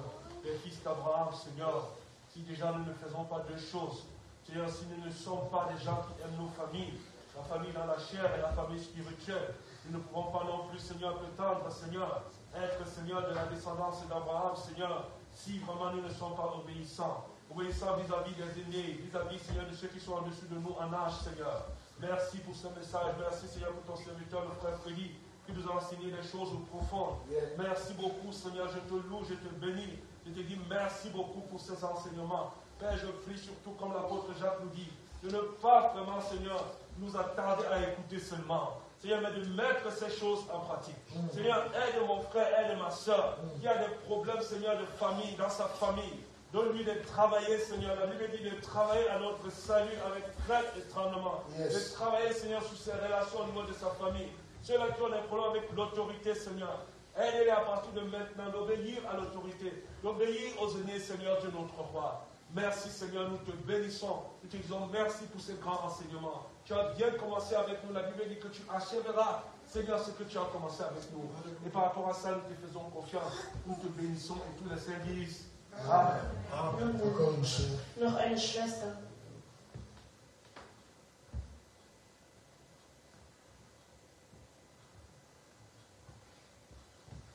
H: les fils d'Abraham Seigneur. Si déjà nous ne faisons pas deux choses, Seigneur, si nous ne sommes pas des gens qui aiment nos familles, la famille dans la chair et la famille spirituelle, nous ne pouvons pas non plus Seigneur prétendre Seigneur, être Seigneur de la descendance d'Abraham Seigneur, si vraiment nous ne sommes pas obéissants. Obéissant vis-à-vis des aînés, vis-à-vis, Seigneur, de ceux qui sont en-dessus de nous en âge, Seigneur. Merci pour ce message. Merci, Seigneur, pour ton serviteur, le frère Freddy, qui nous a enseigné des choses profondes. Merci beaucoup, Seigneur. Je te loue, je te bénis. Je te dis merci beaucoup pour ces enseignements. Père, je prie surtout, comme l'apôtre Jacques nous dit, de ne pas vraiment, Seigneur, nous attarder à écouter seulement. Seigneur, mais de mettre ces choses en pratique. Seigneur, aide mon frère, aide ma soeur, qui a des problèmes, Seigneur, de famille, dans sa famille. Donne-lui de travailler, Seigneur. La Bible dit de travailler à notre salut avec crainte et tremblement. De travailler, Seigneur, sur ses relations au niveau de sa famille. Ceux-là qui ont des problèmes avec l'autorité, Seigneur. Aide-les à partir de maintenant d'obéir à l'autorité, d'obéir aux aînés, Seigneur, de notre roi. Merci, Seigneur, nous te bénissons. Nous te disons merci pour ces grands enseignements. Tu as bien commencé avec nous. La Bible dit que tu achèveras, Seigneur, ce que tu as commencé avec nous. Et par rapport à ça, nous te faisons confiance. Nous te bénissons et tous les saints disent Amen.
A: Encore une sœur.
B: Noch eine Schwester.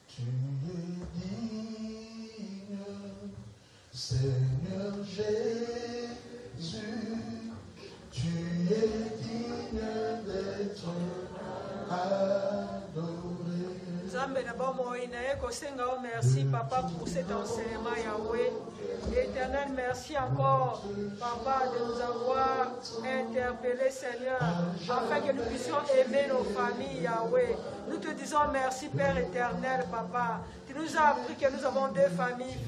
A: Tu es digne, Seigneur Jésus, tu es digne d'être adoré.
I: Nzambe na bomoi na ye kosenga o merci papa pour cet enseignement Yahweh. Éternel, merci encore papa de nous avoir interpellés Seigneur afin que nous puissions aimer nos familles Yahweh. Nous te disons merci Père éternel papa. Tu nous as appris que nous avons deux familles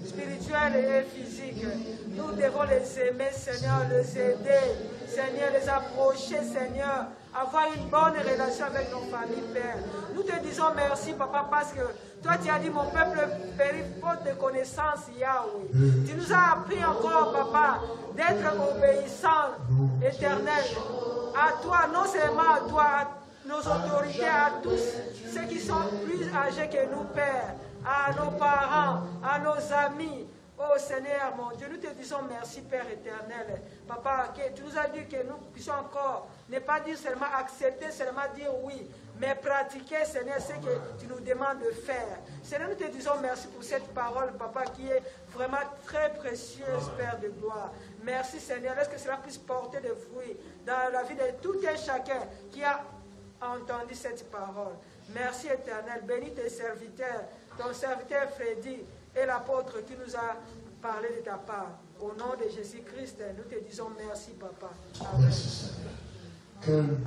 I: spirituelles et physiques. Nous devons les aimer Seigneur, les aider Seigneur, les approcher Seigneur, avoir une bonne relation avec nos familles Père. Nous te disons merci papa parce que toi tu as dit mon peuple périt faute de connaissance Yahweh. Tu nous as appris encore papa d'être obéissants éternel à toi, non seulement à toi, à nos autorités, à tous ceux qui sont plus âgés que nous Père, à nos parents, à nos amis, Oh Seigneur, mon Dieu, nous te disons merci, Père éternel. Papa, que tu nous as dit que nous puissions encore ne pas dire seulement accepter, seulement dire oui, mais pratiquer, Seigneur, ce que tu nous demandes de faire. Seigneur, nous te disons merci pour cette parole, Papa, qui est vraiment très précieuse, Père de gloire. Merci, Seigneur. Laisse que cela puisse porter des fruits dans la vie de tout un chacun qui a entendu cette parole. Merci, Éternel. Bénis tes serviteurs, ton serviteur Freddy et l'apôtre qui nous a parlé de ta part. Au nom de Jésus-Christ, nous te disons merci, Papa. Amen.
A: Merci, Seigneur. Que le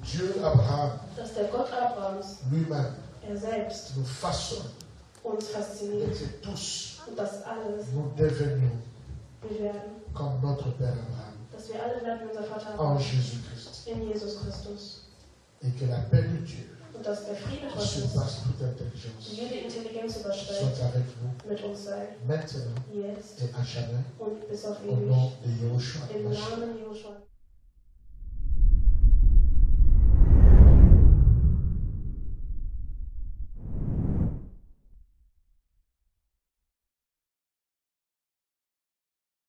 A: Dieu Abraham
B: Dass der Gott Abrahams,
A: lui-même
B: selbst,
A: nous façonne
B: uns
A: et
B: fasziniert
A: que tous
B: und dass alles
A: nous devenions
B: wir werden,
A: comme notre Père Abraham
B: dass wir alle werden unser Vater
A: en
B: Abraham
A: Jésus-Christ.
B: in Jesus Christus.
A: Et que la paix de Dieu
B: Und dass der Friede
A: qui
B: Gottes,
A: surpasse toute intelligence
B: die jede Intelligenz
A: soit
B: übersteigt,
A: avec vous
B: mit uns sei,
A: maintenant
B: jetzt
A: et à jamais
B: und bis auf
A: au nom
B: ewig.
A: de Yahushua.
B: Im Namen Joshua.